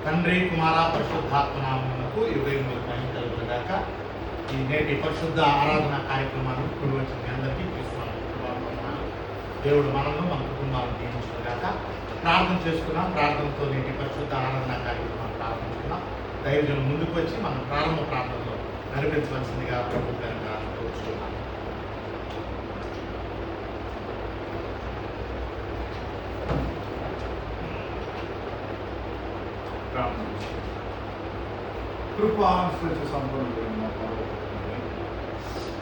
తండ్రి కుమార పరిశుద్ధాత్మ నామమునకు 23 కలుగుగాక. ఈ నేటి పరిశుద్ధ ఆరాధన కార్యక్రమాన్ని ఇప్పుడు వచ్చిన మీ అందరికీ తీసుకున్నాను. దేవుడు మనల్ని మన కుటుంబాలను దీవించుగాక. ప్రార్థన చేసుకున్నాం. ప్రార్థనతో నేటి పరిశుద్ధ ఆరాధన కార్యక్రమాన్ని ప్రారంభించుకున్నాం. దైవజనులు ముందుకు వచ్చి మనం ప్రారంభ ప్రార్థనలో నడిపించవలసిందిగా ప్రభు గారిగా కోరుచున్నాం. కృపానుసరించ సంపన్నుడైన మా పరలోకపు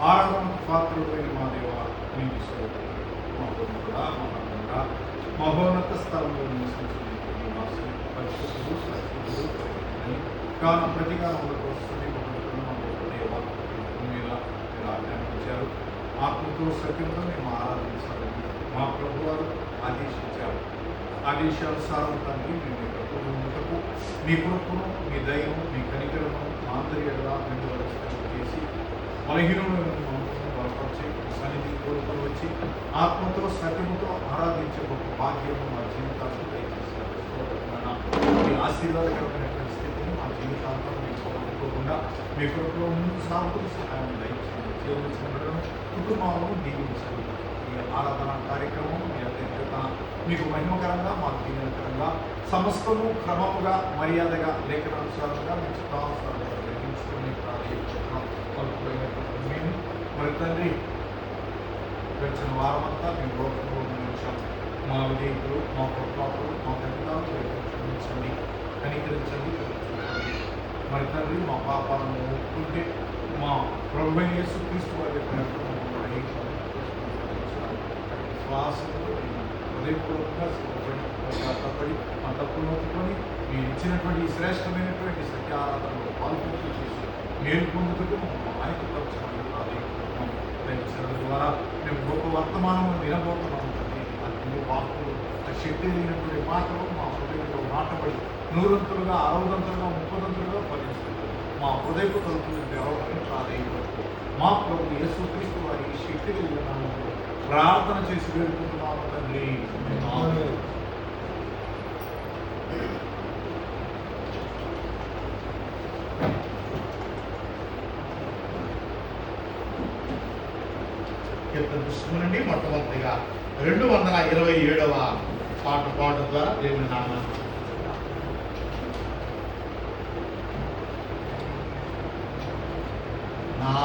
ఆరాధనకు పాత్రుడైన మా దేవ నీకు స్తోత్రం. మా ప్రభువుడా, మా నాథుడా, మహోన్నత స్థలంలో నివసించిన నివాసి పరిశుద్ధుడు సత్యుడు గాన ప్రతిగానంలో వస్తుంది మహోన్నతుడు మా దేవ మీద మీరు ఆజ్ఞాపించారు. ఆత్మతో సత్యంతో మేము ఆరాధించాలని మా ప్రభువారు ఆదేశించారు. ఆదేశానుసారం తండ్రి మేము ఉండటకు మీ కృపను, మీ దయను, మీ కనికరము మా అందరి ఎడలా మేము చేసి బలహీనమైన మనసును బలపరిచి సన్నిధి కోరుకొని వచ్చి ఆత్మతో సత్యముతో ఆరాధించే గొప్ప భాగ్యము మా జీవితాలను దయచేశారు. మీ ఆశీర్వాదకరమైనటువంటి స్థితిని మా జీవితాలతో మీకు పోగొట్టుకోకుండా మీ కృపలో ముందు సాగుతూ సహాయం దయచేయండి. జీవించిన కుటుంబాలను దీవించండి. ఈ ఆరాధన కార్యక్రమం మీ అధ్యక్షత మీకు మహిమకరంగా, మాకు దీవెనకరంగా, సమస్తము క్రమముగా, మర్యాదగా, లేఖనానుసారంగా మీ చిత్తానుసారంగా గ్రహించుకుని ప్రార్థించుకున్నాం. మేము మరి తండ్రి గడిచిన వారమంతా మీ లోకంలో ఉంచాం. మా విధేయులు, మా పొరపాట్లు, మా తల్లిదండ్రులు క్షమించండి, కనికరించండి. మరి తండ్రి మా పాపాలను ఒప్పుకుంటే మా ప్రభు యేసుక్రీస్తు వారి శ్వాసతో హృదయపూర్వకంగా సిద్ధపడి మా తప్పులు ఒప్పుకొని మీరు ఇచ్చినటువంటి ఈ శ్రేష్టమైనటువంటి సత్య ఆరాధనలో పాల్గొంటూ చేసి మేలు పొందుతూ ఆయకపరచమని ద్వారా మేము గొప్ప వర్తమానం వినబోతున్నాము. అన్ని వాక్కులు, శక్తి లేనటువంటి మాటలు మా హృదయంలో నాటబడి 100ంతులుగా, 60ంతులుగా, 30ంతులుగా ఫలిస్తుంది. మా హృదయపు తలుపులు తెరవమని ప్రాధాన్యపడుతూ మా ప్రభు యేసుక్రీస్తు వారి శక్తి కలిగిన ప్రార్థన చేసి వేడుకుంటున్నాము తండ్రి. కీర్తన పుస్తకం నుండి మొట్టమొదటిగా 227వ పాట పాడడం ద్వారా దేవుని నామాన్ని నా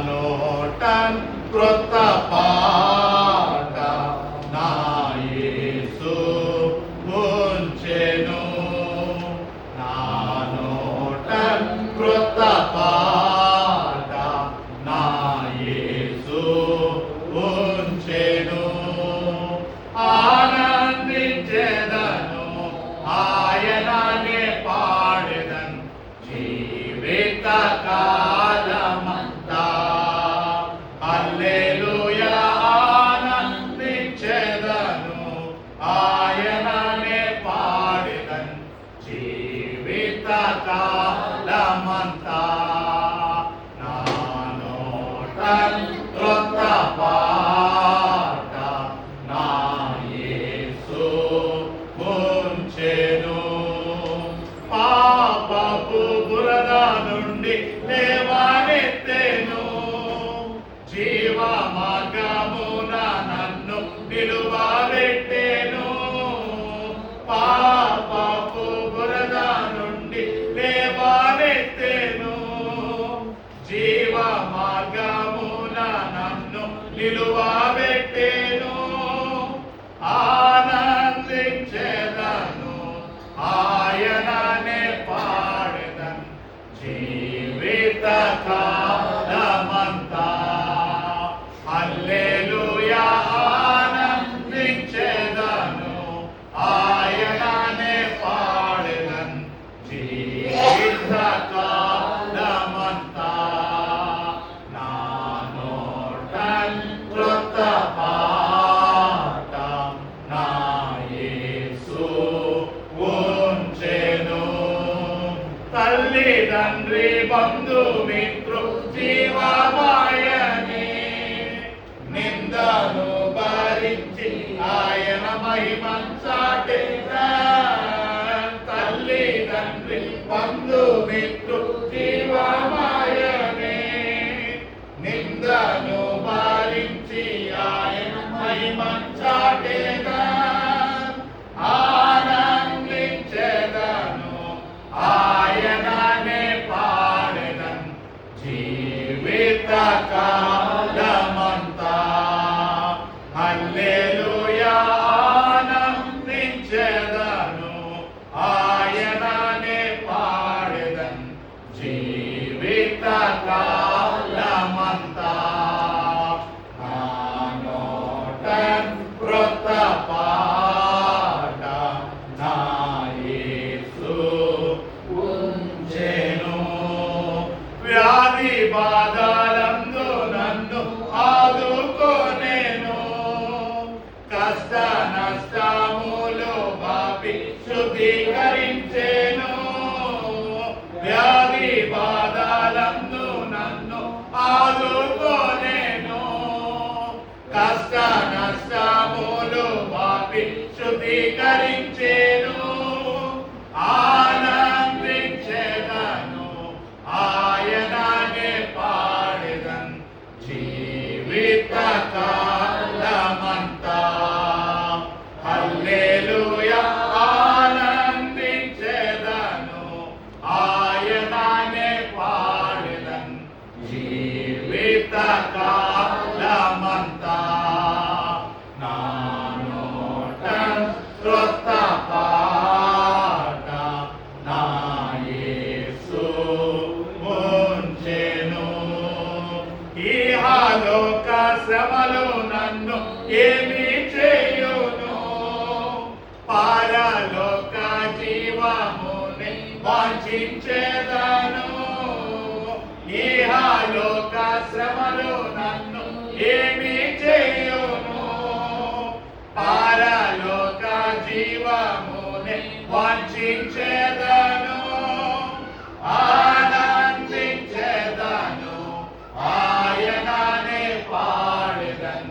నోటన్ క్రొత్త పాట నా యేసు ఉంచెను. నా నోటన్ క్రొత్త పాట నా యేసు ఉంచెను. ఆనందించెదను, ఆయననే పాడెదను జీవిత కాలమంతా. హల్లెలూయా, ఆనందించెదను, ఆయననే పాడెదను జీవిత కాలమంతా. నా నోట క్రొత్త పాట నా యేసు ఉంచెను. పాపపు బురద నుండి లేవనెత్తెను, జీవ మార్గమున నన్ను నిలువబెట్టెను. పాపపు బురద నుండి లేవనెత్తెను, జీవ మార్గమున నన్ను నిలువబెట్టెను. ఆనందించెదను, ఆయననే పాడెదను జీవిత కాలమంతా. హల్లెలూయా, ఆనందించెదను, ఆయననే పాడెదను జీవిత కాలమంతా. నా నోట క్రొత్త పాట నా యేసు ఉంచెను. తల్లి తండ్రి బంధుమిత్రు జీవమాయని నిందను భరించి ఆయన మహిమను చాటెను. తల్లి తండ్రి పాడించెదను ఆయననే పాడెదన్ జీవిత కాలమంతా నా నోటన్ క్రొత్త పాట నా యేసు ఉంచెను వ్యాధి బాధలందు నన్ను ఆదుకొనెను కష్ట నష్టములు బాపి శుద్ధీకరించెను వ్యాధి బాధలందు నన్ను ఆదుకొనెను కష్ట నష్టములు బాపి శుద్ధీకరించెను ఆనందించెదను ఆయననే పాడెదన్ జీవిత కాలమంతా హల్లెలూయా ఆనందించెదను ఆయననే పాడెదన్ జీవిత కాలమంతా నా నోటన్ క్రొత్త పాట నా యేసు ఉంచెను ఇహలోక శ్రమలు నన్ను ఏమి చేయును పరలోక జీవముని వాంఛించెదను ఇహలోక శ్రమలు నన్ను ఏమి చేయును పరలోక జీవముని వాంఛించెదను ఆనందించెదను ఆయననే పాడెదన్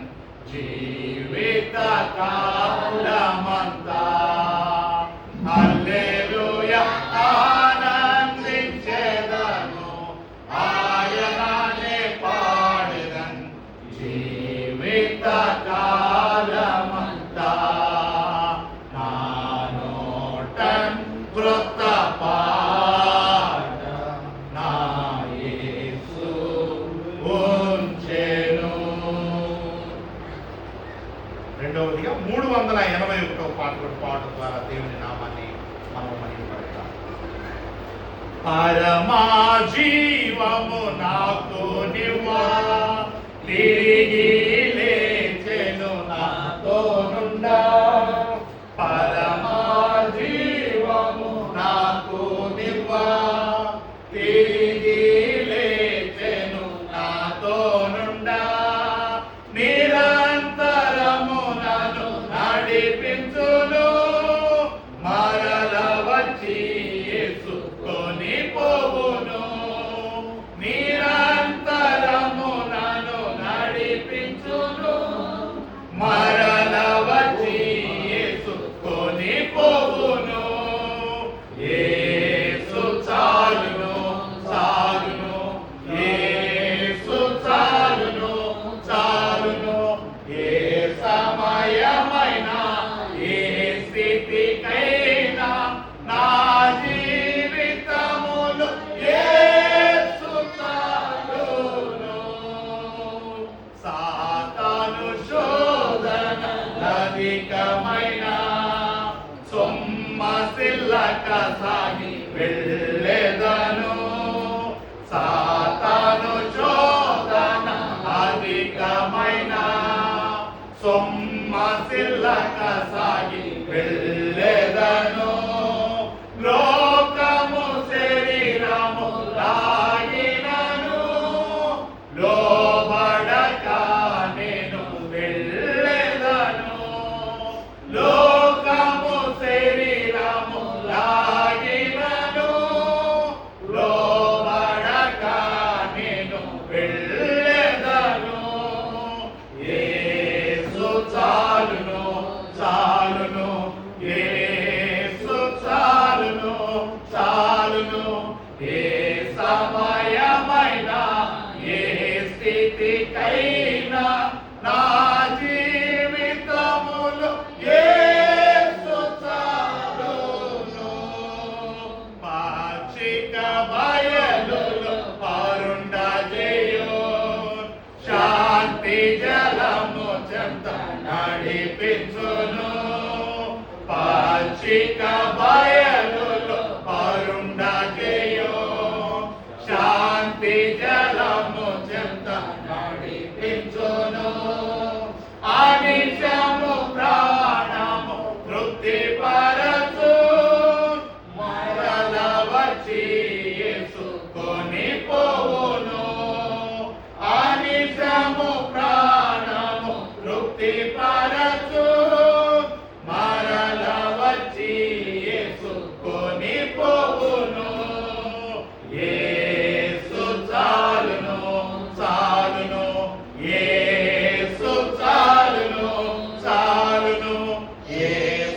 జీవిత కాలమంతా హల్లెలూయా ఆనందించెదను ఆయననే పాడెదన్ జీవిత కాలమంతా నా నోటన్ క్రొత్త పాట నా యేసు ఉంచెను రెండవదిగా 381వ పాట కూడా పాడడం ద్వారా దేవుని నామాన్ని మనం మహిమపడతాం పరమా జీవము నాకు నివ్వా తిరిగి లేచెను నాతో నుండా పరమా జీవము నాకు నివ్వా తిరిగి లేచెను నాతో నుండా నిరంతరము నన్ను నడిపించును మరల వచ్చి యేసుకొని పోవును నిరంతరము నన్ను నడిపించును మరల వచ్చి యేసుకొని పోవును యేసు చాలును చాలును యేసు చాలును చాలును ఏ సమయమైనా ఏ స్థితికైనా నా జీవితములో యేసు చాలును సాతాను శోధన అధికమైన సొమ్మసిల్లక సాగి వెళ్ళెదను సాతాను శోధన అధికమైన సొమ్మసిల్లక సాగి వెళ్ళెదను లోకము శరీరము లాగినను లోబడక నేను వెళ్ళెదను లోకము శరీరము లాగినను లోబడక నేను వెళ్ళెదను యేసు చాలును చాలును యేసు చాలును చాలును ఏ సమయమైనా ఏ స్థితికైనా నా జీవితములో యేసు చాలును పాక్షిక బయలులో పరుండ చేయు శాంతి జలము చెంత నడిపించును పాక్షిక పచ్చిక బయలులో పరుండజేయు శాంతి జలము చెంత నడిపించును అనిశము ప్రాణము తృప్తి పరచు మరల వచ్చి యేసు కొనిపోవును అనిశము ప్రాణము తృప్తి పరచు మరల వచ్చి యేసు కొనిపోవును యేసు చాలును చాలును యేసు చాలును చాలును ఏ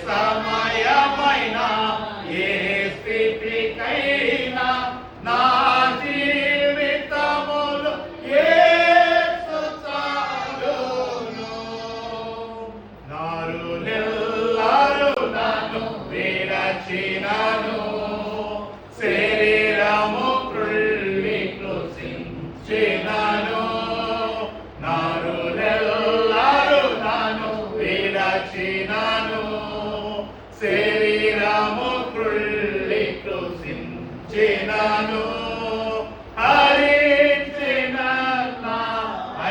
సమయమైనా ఏ స్థితికైనా నా జీవితములో యేసు చాలును నరులెల్లరూ నన్ను విరచినను శరీరము కృళ్ళి కృషించినను నరులెల్లరూ నన్ను విరచినను శరీరము కృళ్ళి కృషించినను హరించిన నా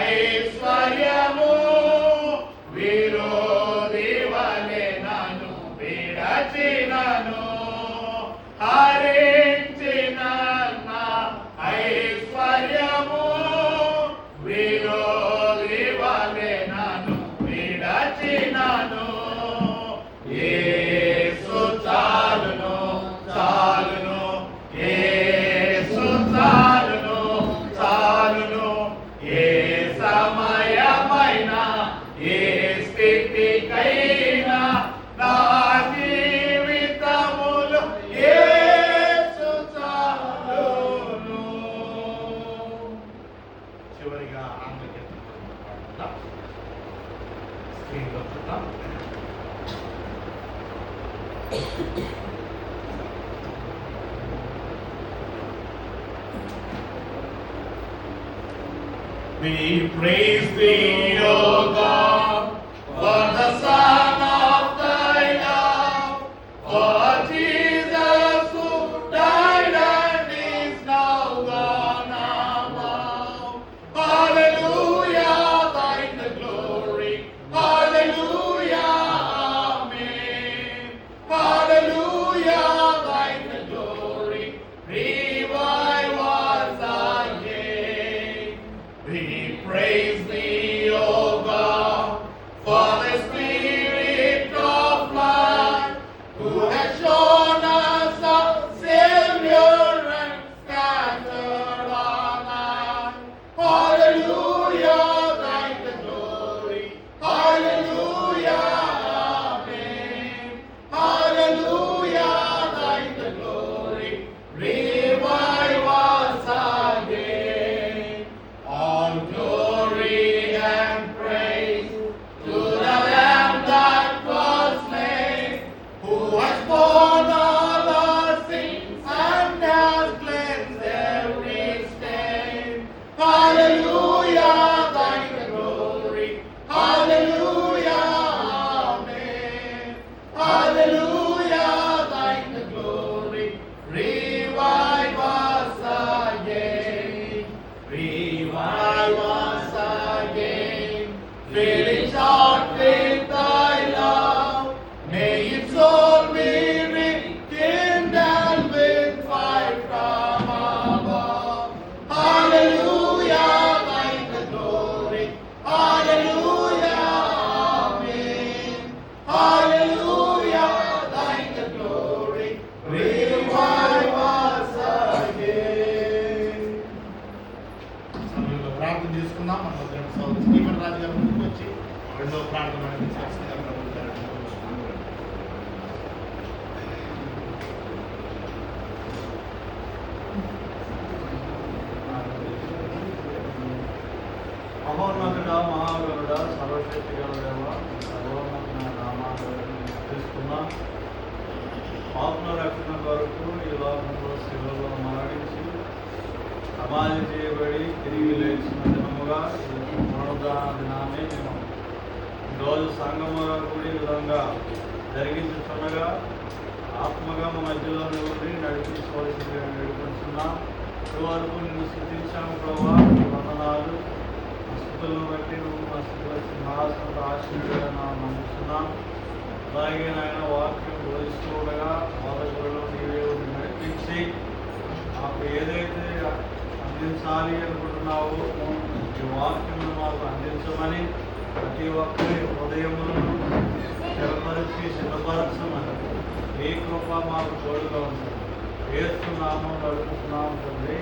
ఐశ్వర్యము విరోధి వలె నన్ను విడచినను హరించిన నా ఐశ్వర్యము విరోధి వలె నన్ను విడచినను యేసు చాలును చాలును యేసు చాలును చాలును ఏ సమయమైనా ఏ స్థితికైనా నా జీవితములో యేసు చాలును చివరిగా ఆంగ్ల స్క్రీన్లో చూద్దాం We praise thee, O God, for the Son of thy love, for Jesus who died and is now gone above. Hallelujah, thine the glory. Hallelujah, amen. Hallelujah, thine the glory. Revive us again. We praise thee, O God, for the Spirit of life, who has shown us a Savior and scattered our life. Hallelujah, thine the glory. Hallelujah, amen. Hallelujah, thine the glory. Revive us again. All glory and praise to the Lamb that was slain, who has borne all our sins and has cleansed every stain. Hallelujah, thine the glory. Hallelujah, amen. Hallelujah, thine the glory. Revive us again. Revive us again. Fill its heart with thy love. May its soul be rekindled with fire from above. Hallelujah, thine the glory. Hallelujah, amen. Hallelujah, thine the glory. Revive us again. సమయంలో ప్రార్థన చేసుకుందాం. మన సోదరుడు Stephen రాజు గారు ముందుకు వచ్చి రెండో ప్రార్థన చేస్తున్నారు. మహోన్నతుడా మహాగరుడా సర్వశక్తి గల దేవ సర్వోన్నతమైన నామాన్ని తీసుకున్నా ఆత్మ రక్షణ కొరకు ఈ లోకంలో శిలువలో మరణించి సమాధి చేయబడి తిరిగి లేచిన దినముగా పునరుద్ధరణ దినాన్ని మేము ఈరోజు సంఘముగా కూడి విధంగా జరిగించుతుండగా ఆత్మగా మా మధ్యలో ఉండి నడిపించవలసిందిగా వేడుకుంటున్నాం. ఇప్పటివరకు నిన్ను స్థుతించాము ప్రభా, నీ వందనాలు. మా స్థుతులను బట్టి నువ్వు మా స్థుతుల సింహాసనంలో ఆశీర్వాదాలను నమ్ముతున్నాం. అలాగే నాయన వాక్యం బోధిస్తూ ఉండగా బోధకులలో నీవే ఉండి నడిపించి మాకు ఏదైతే అందించాలి అనుకుంటున్నావో ఈ వాక్యమును మాకు అందించమని ప్రతి ఒక్కరి హృదయములను స్థిరపరిచి సిద్ధపరచమని ఏ కృప మాకు తోడుగా ఉంటుంది. వేస్తున్నాము అడుగుతున్నాము తండ్రి.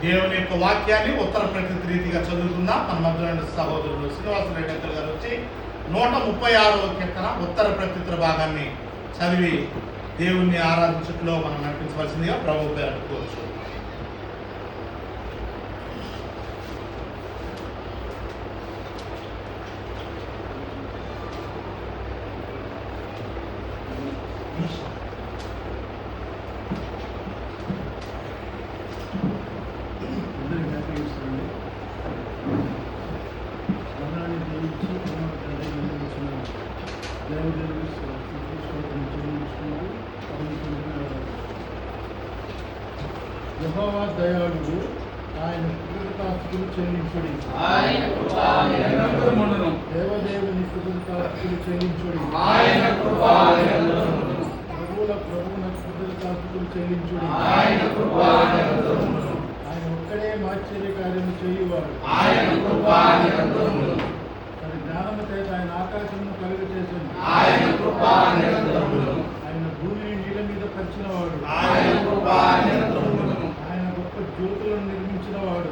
దేవుని యొక్క వాక్యాన్ని ఉత్తర ప్రకృతి రీతిగా చదువుకుందాం. మన మధ్యలో సహోదరుడు శ్రీనివాసరెడ్డి గారు వచ్చి 136వ కీర్తన ఉత్తర ప్రకృతి భాగాన్ని చదివి దేవుణ్ణి ఆరాధించట్లో మనం నడిపించవలసిందిగా ప్రభువుపై అడుక్కోవచ్చు. యెహోవా దయాళుడు, ఆయన కృతజ్ఞతాస్తుతులు చెల్లించుడి. దేవదేవుని కృతజ్ఞతాస్తుతులు చెల్లించుడి. ప్రభువుల ప్రభువునకు కృతజ్ఞతాస్తుతులు చెల్లించుడి. ఆయన ఒక్కడే ఆశ్చర్య కార్యము చేయువాడు. తన జ్ఞానము చేత ఆయన ఆకాశమును కలుగు చేసింది. ఆయన భూమిని నీళ్ళ మీద పరిచినవాడు. ఆయన గొప్ప జ్యోతులను నిర్మించిన వాడు.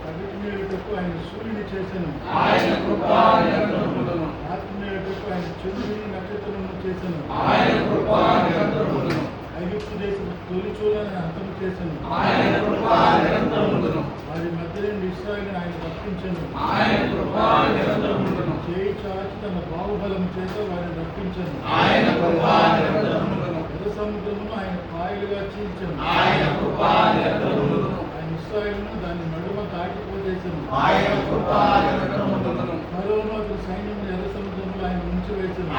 పగటినేయుటకు ఆయన సూర్యుని చేసెను. రాత్రినేయుటకు ఆయన చంద్రుని నక్షత్రములను చేసెను. ఐగుప్తు దేశపు తొలిచూలను అంతము చేసెను. వారి మధ్య నుండి ఇశ్రాయేలును ఆయన రక్షించెను. చేయి చాచి తన బాహుబలము చేత వారిని రక్షించెను. ఎర్ర సముద్రమును ఆయన పాయలుగా చీల్చెను. ఆయన ఇశ్రాయేలును దాని నడుమ దాటిపోజేసెను. ఫరోను అతని సైన్యము ఎర్ర సముద్రములో ఆయన ముంచివేసెను.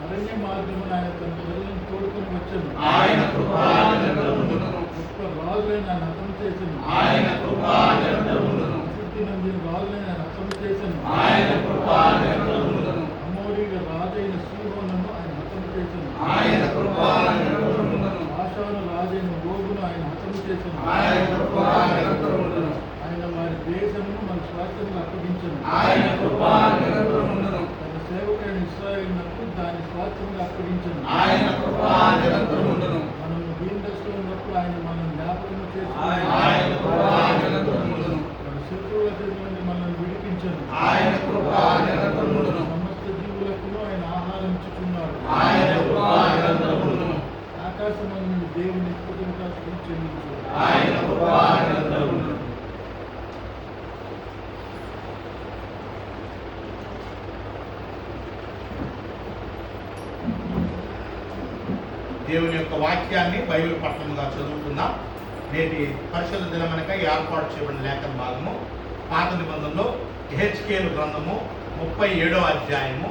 అరణ్య మార్గమును ఆయన తన ప్రజలను తోడుకొని వచ్చెను. గొప్ప రాజులైన ఆయన హతము చేసెను. ప్రసిద్ధి నొందిన రాజులైన ఆయన హతము చేసెను. అమోరీల రాజైన సీహోనును ఆయన హతము చేసెను. బాషాను రాజైన ఓగును ఆయన హతము చేసెను. ఆయన వారి దేశమును మన స్వాస్థ్యమును అప్పగించెను. తన సేవకుడైన ఇశ్రాయేలునకు దాని స్వాస్థ్యముగా అప్పగించెను. మనము దీనదశలో ఉన్నప్పుడు ఆయన మనం జ్ఞాపకం చేసుకుని మన శత్రువుల చేతి నుండి మనల్ని విడిపించెను. సమస్త జీవులకును ఆయన ఆహారం ఇచ్చుచున్నాడు. ఆకాశం నుండి దేవుని కృతజ్ఞతాస్తుతులు చెల్లించు. దేవుని యొక్క వాక్యాన్ని బైబిల్ పట్టణంగా చదువుకుందాం. నేటి పరిశుద్ధ దినమనకై ఏర్పాటు చేయబడిన లేఖన భాగము పాత నిబంధనలో యెహెజ్కేలు గ్రంథము 37వ అధ్యాయము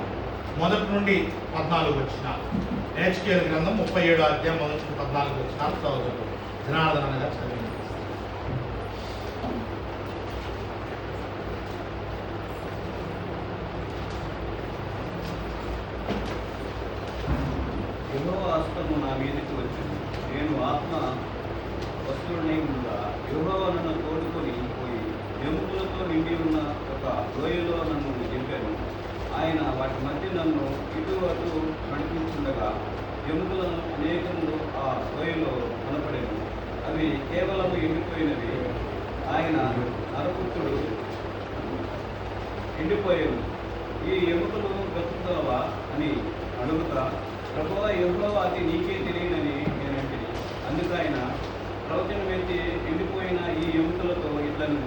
1 నుండి 14 వచనాలు. యెహెజ్కేలు గ్రంథం 37వ అధ్యాయం 1 నుండి 14 వచనాలు చదువుతారు. జనార్దనగా చదివింది. యెహోవా హస్తము నా మీదకి వచ్చింది. నేను ఆత్మ వస్తువులనే ఉండగా యెహోవా నన్ను తోడుకొని పోయి ఎముకలతో నిండి ఉన్న ఒక లోయలో నన్ను దింపాను. ఆయన వాటి మధ్య నన్ను ఇటు అటు నడిపించుండగా ఎముకలను అనేకములు ఆ లోయలో కనపడేను. అవి కేవలము ఎండిపోయినవి. ఆయన నరపుత్రుడు ఎండిపోయాను. ఈ ఎముకలు బ్రతుకుతావా అని అడుగుతా, ప్రభువా యెహోవా అది నీకే తెలియనని నేను అంటిని. అందుకు ఆయన ప్రవచనం ఎత్తి, ఎండిపోయిన ఈ ఎముకలతో ఇట్లను,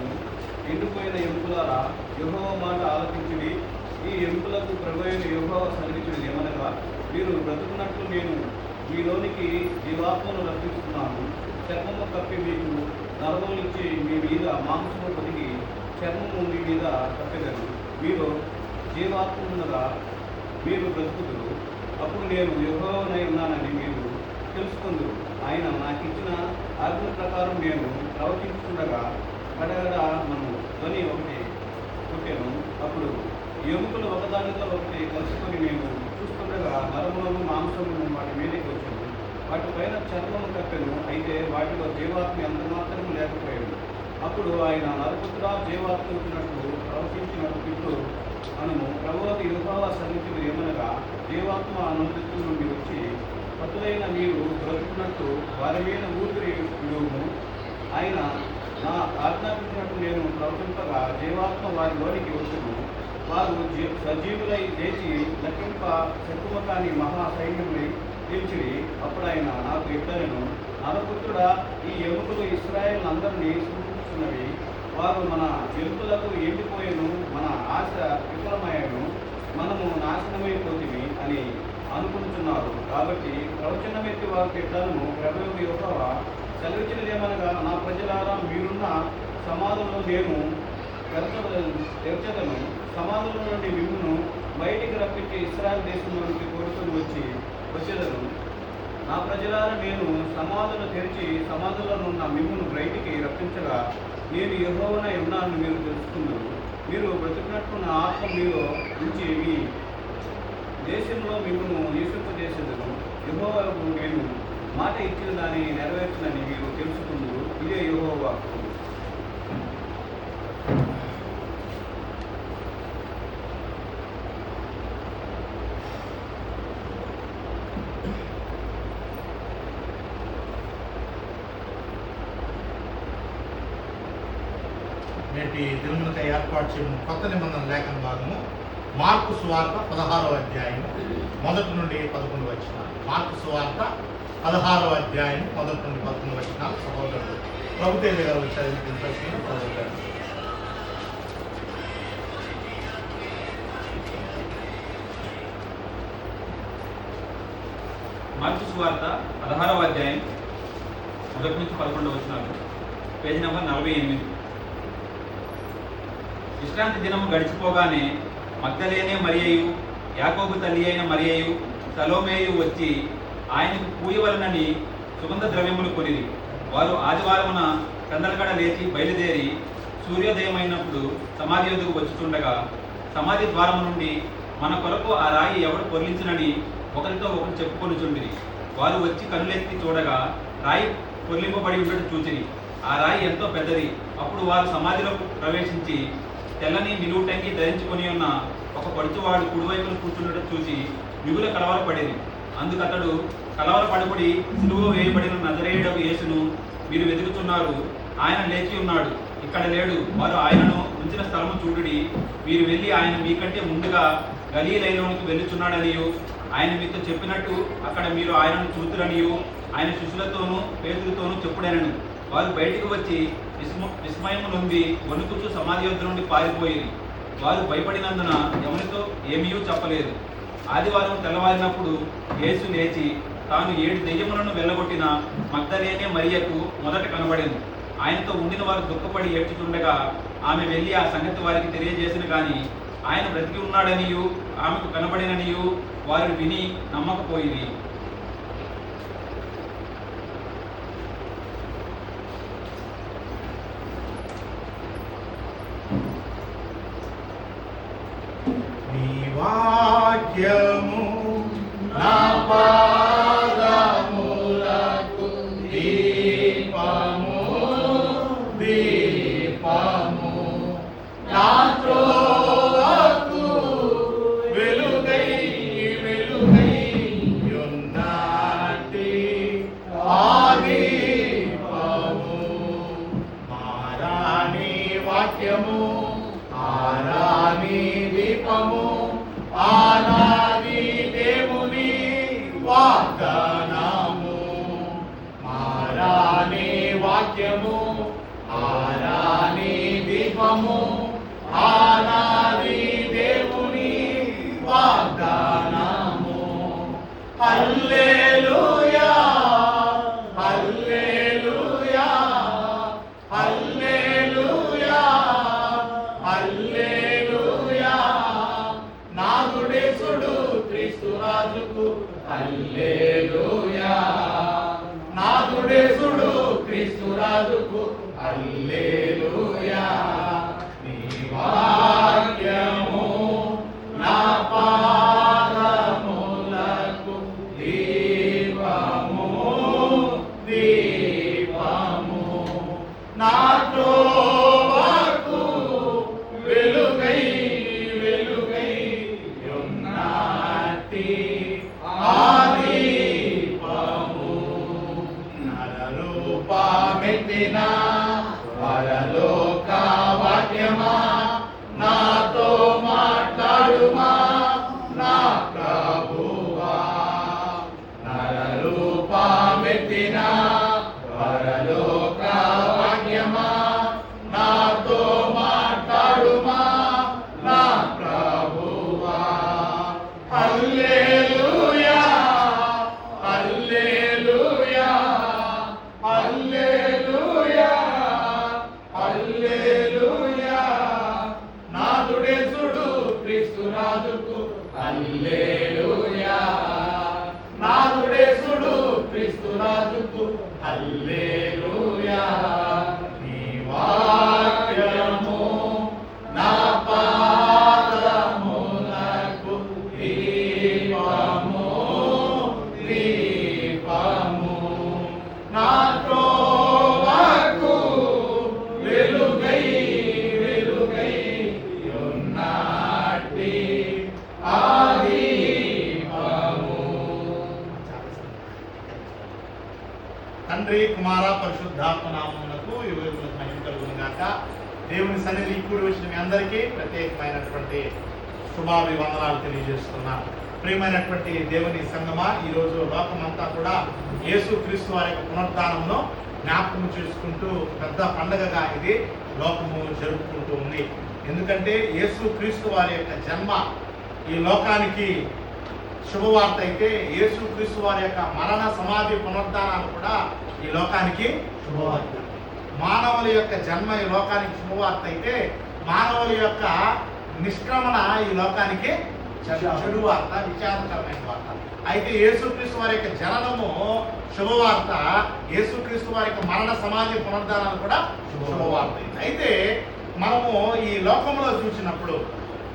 ఎండిపోయిన ఎముకలారా, యెహోవా మాట ఆలకించుడి. ఈ ఎముకలకు ప్రభువైన యెహోవా సెలవిచ్చినది ఏమనగా, మీరు బ్రతుకున్నట్లు నేను మీలోనికి జీవాత్మను రప్పిస్తున్నాను. చర్మము కప్పి మీకు నరములిచ్చి మీ మీద మాంసము పొదిగి చర్మము మీ మీద కప్పెదను. మీరు జీవాత్మగా మీరు బ్రతుకుదురు. అప్పుడు నేను యెహోవానై ఉన్నానని మీరు తెలుసుకుందురు. ఆయన నాకు ఇచ్చిన ఆజ్ఞ ప్రకారం నేను ప్రవచించుతుండగా గడగడ మనము ధ్వని ఒకటి పుట్టాను. అప్పుడు ఎముకలు ఒకదానితో ఒకటి కలుసుకొని మేము చూస్తుండగా నరములను మాంసమును వాటి మీదకి వచ్చాను. వాటి పైన చర్మము కప్పెను, అయితే వాటిలో జీవాత్మ ఎంత మాత్రం లేకపోయాడు. అప్పుడు ఆయన, నరపుత్రుడా, జీవాత్మ వచ్చినట్లు ప్రవచించినట్టు ఇప్పుడు మనము ప్రభువుకు యెహోవా సెలవిచ్చినది ఏమనగా, జీవాత్మ అనంతత్వం నుండి వచ్చి పతులైన మీరు బ్రతుకున్నట్టు వారి మీద ఊపిరి విడువును. ఆయన నా ఆజ్ఞాపించినట్టు నేను ప్రవచింపగా జీవాత్మ వారిలోనికి వచ్చును. వారు సజీవులై లేచి లెక్కింప శత్రువు కాని మహా సైన్యములై నిలిచిరి. అప్పుడు ఆయన నాకు ఇట్లనెను, నరపుత్రుడా, ఈ ఎముకలు ఇశ్రాయేలు అందరినీ సూచిస్తున్నవి. వారు మన ఎముకలకు ఎండిపోయేను, మన ఆశ విఫలమయ్యాను, మనము నాశనమైపోతుంది అని అనుకుంటున్నారు. కాబట్టి ప్రవచనమెత్తి వారికి ఎట్లను ప్రభువు యెహోవా సెలవిచ్చినదేమనగా, నా ప్రజలారా, మీరున్న సమాధులను నేను తెరచదను. సమాధుల నుండి మిమ్మును బయటికి రప్పించి ఇశ్రాయేలు దేశంలో నుండి కోరుకొని వచ్చేదను. నా ప్రజలారా, నేను సమాధులు తెరిచి సమాధులనున్న మిమ్మును బయటికి రప్పించగా నేను యెహోవానై ఉన్నానని మీరు తెలుసుకున్నారు. మీరు బ్రతికినట్టు నా ఆత్మ మీలో నుంచి మీ దేశంలో మిమ్మల్ని నివసింపజేసేదను. యెహోవాకు నేను మాట ఇచ్చిన దాన్ని నెరవేర్చునని మీరు తెలుసుకుందరు. ఇదే యెహోవా వాక్కు. నేటి దినమునకై ఏర్పాటు చేయడం కొత్త నిబంధన లేఖన భాగము మార్కు సువార్త 16వ అధ్యాయం 1 నుండి 11 వచనాలు. మార్కు సువార్త 16వ అధ్యాయం 1 నుండి 11 వచనాలు. సహోదరుడు ప్రభుత్వ గారు చదివించిన సహోదరుడు. మార్కు సువార్త 16వ అధ్యాయం 1 నుంచి 11 వచనాలు. Page number 48. విశ్రాంతి దినము గడిచిపోగానే మగ్దలేనే మరియయు, యాకోబు తల్లి అయిన మరియయు, సలోమేయు వచ్చి ఆయనకు పూయవలనని సుగంధ ద్రవ్యములు కొనిరి. వారు ఆదివారమున కందలగడ లేచి బయలుదేరి సూర్యోదయమైనప్పుడు సమాధి యొద్దకు వచ్చుతుండగా సమాధి ద్వారము నుండి, మన కొరకు ఆ రాయి ఎవడు పొర్లించునని ఒకరితో ఒకరు చెప్పుకొనుచుండిరి. వారు వచ్చి కనులెత్తి చూడగా రాయి పొర్లింపబడి ఉండటం చూచిరి. ఆ రాయి ఎంతో పెద్దది. అప్పుడు వారు సమాధిలో ప్రవేశించి తెల్లని నిలువుటంగి ధరించుకొని ఉన్న ఒక పడుచువాడు కుడివైపున కూర్చున్నట్టు చూసి మిగుల కలవరపడేది. అందుకతడు, కలవరపడబడి సిలువ వేయబడిన నజరేయుడగు యేసును మీరు వెతుకుతున్నారు. ఆయన లేచి ఉన్నాడు, ఇక్కడ లేడు. వారు ఆయనను ఉంచిన స్థలము చూడుడి. మీరు వెళ్ళి ఆయన మీకంటే ముందుగా గలీలయలోనికి వెళ్ళుచున్నాడనియు, ఆయన మీతో చెప్పినట్టు అక్కడ మీరు ఆయనను చూతురనియు ఆయన శిష్యులతోనూ పేతులతోనూ చెప్పుడనెను. వారు బయటకు వచ్చి విస్మయము నొంది వణుకుచు సమాధి యొద్ద నుండి పారిపోయేది. వారు భయపడినందున ఎవరితో ఏమీ చెప్పలేదు. ఆదివారం తెల్లవారినప్పుడు యేసు లేచి తాను 7 దెయ్యములను వెళ్ళగొట్టిన మగ్దలేనే మరియకు మొదట కనబడెను. ఆయనతో ఉండిన వారు దుఃఖపడి ఏడ్చుతుండగా ఆమె వెళ్ళి ఆ సంగతి వారికి తెలియజేసిన కానీ ఆయన బ్రతికి ఉన్నాడనియు ఆమెకు కనబడిననియు వారు విని నమ్మకపోయింది. నీ వాక్యము నా పాదములకు దీపము, దీపము నా త్రోవకు వెలుగై, వెలుగై ఉన్నట్టి ఆ దీపము. మారాని వాక్యము, ఆరాని దీపము, ఆనాది దేవుని వాగ్దానము. మారాని వాక్యము, ఆరాని దీపము, ఆనాది దేవుని హల్లెలూయా హల్లెలూయా హల్లెలూయా హల్లెలూయా నాదుడేసుడు క్రీస్తు రాజుకు హల్లెలూయా నాదుడేసుడు క్రీస్తు రాజుకు హల్లెలూయా నీ వాక్యము నా పాదములకు దీపము దీపము నా త్రోవకు వెలుగై వెలుగై ఉన్నట్టి ఆ దీపము నరరూపమెత్తిన పరలోక వాక్యమా నాతో మాట్లాడుమా నా ప్రభువా నరరూపమెత్తిన పరలోక వాక్యమా నాతో మాట్లాడుమా నా ప్రభువా హల్లెలూయా హల్లెలూయా హల్లెలూయా హల్లెలూయా నాదుడేసుడు క్రీస్తు రాజుకు హల్లెలూయా నాదుడేసుడు క్రీస్తు రాజుకు హల్లెలూయా నీ వాక్యము నా పాదములకు దీపము దీపము నా త్రోవకు వెలుగై వెలుగై ఉన్నట్టి ఆ దీపము. తండ్రి కుమార పరిశుద్ధాత్మ నామమునకు యుగయుగములకు మహిమ కలుగును గాక. దేవుని సన్నిధి కూడి వచ్చిన మీ అందరికీ ప్రత్యేకమైనటువంటి శుభాభివందనాలు తెలియజేస్తున్నాను. ప్రియమైనటువంటి దేవుని సంగమా, ఈ రోజు లోకమంతా కూడా యేసు క్రీస్తు వారి యొక్క పునరుద్ధానమును జ్ఞాపకం చేసుకుంటూ పెద్ద పండగగా ఇది లోకము జరుపుకుంటూ ఉంది. ఎందుకంటే యేసు క్రీస్తు వారి యొక్క జన్మ ఈ లోకానికి శుభవార్త అయితే, యేసు క్రీస్తు వారి యొక్క మరణ సమాధి పునరుద్ధానాలు కూడా ఈ లోకానికి శుభవార్త. మానవుల యొక్క జన్మ ఈ లోకానికి శుభవార్త అయితే, మానవుల యొక్క నిష్క్రమణ ఈ లోకానికి చెడు వార్త, విచారకరమైన వార్త. అయితే యేసుక్రీస్తు వారి యొక్క జననము శుభవార్త, యేసుక్రీస్తు వారి యొక్క మరణ సమాధి పునరుద్ధానాలు కూడా శుభవార్త. అయితే మనము ఈ లోకంలో చూసినప్పుడు,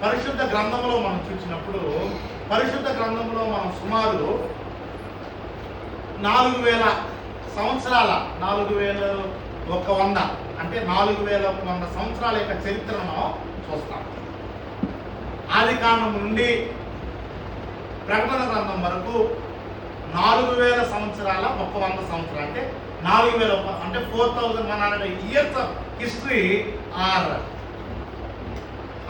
పరిశుద్ధ గ్రంథంలో మనం చూసినప్పుడు, పరిశుద్ధ గ్రంథంలో మనం సుమారు 4000 సంవత్సరాల 4100 అంటే 4100 సంవత్సరాల యొక్క చరిత్రను మనం చూస్తాం. ఆది కాండం నుండి ప్రకటన గ్రంథం వరకు 4000 సంవత్సరాల 100 సంవత్సరాలు అంటే 4000 అంటే 4100 years of history or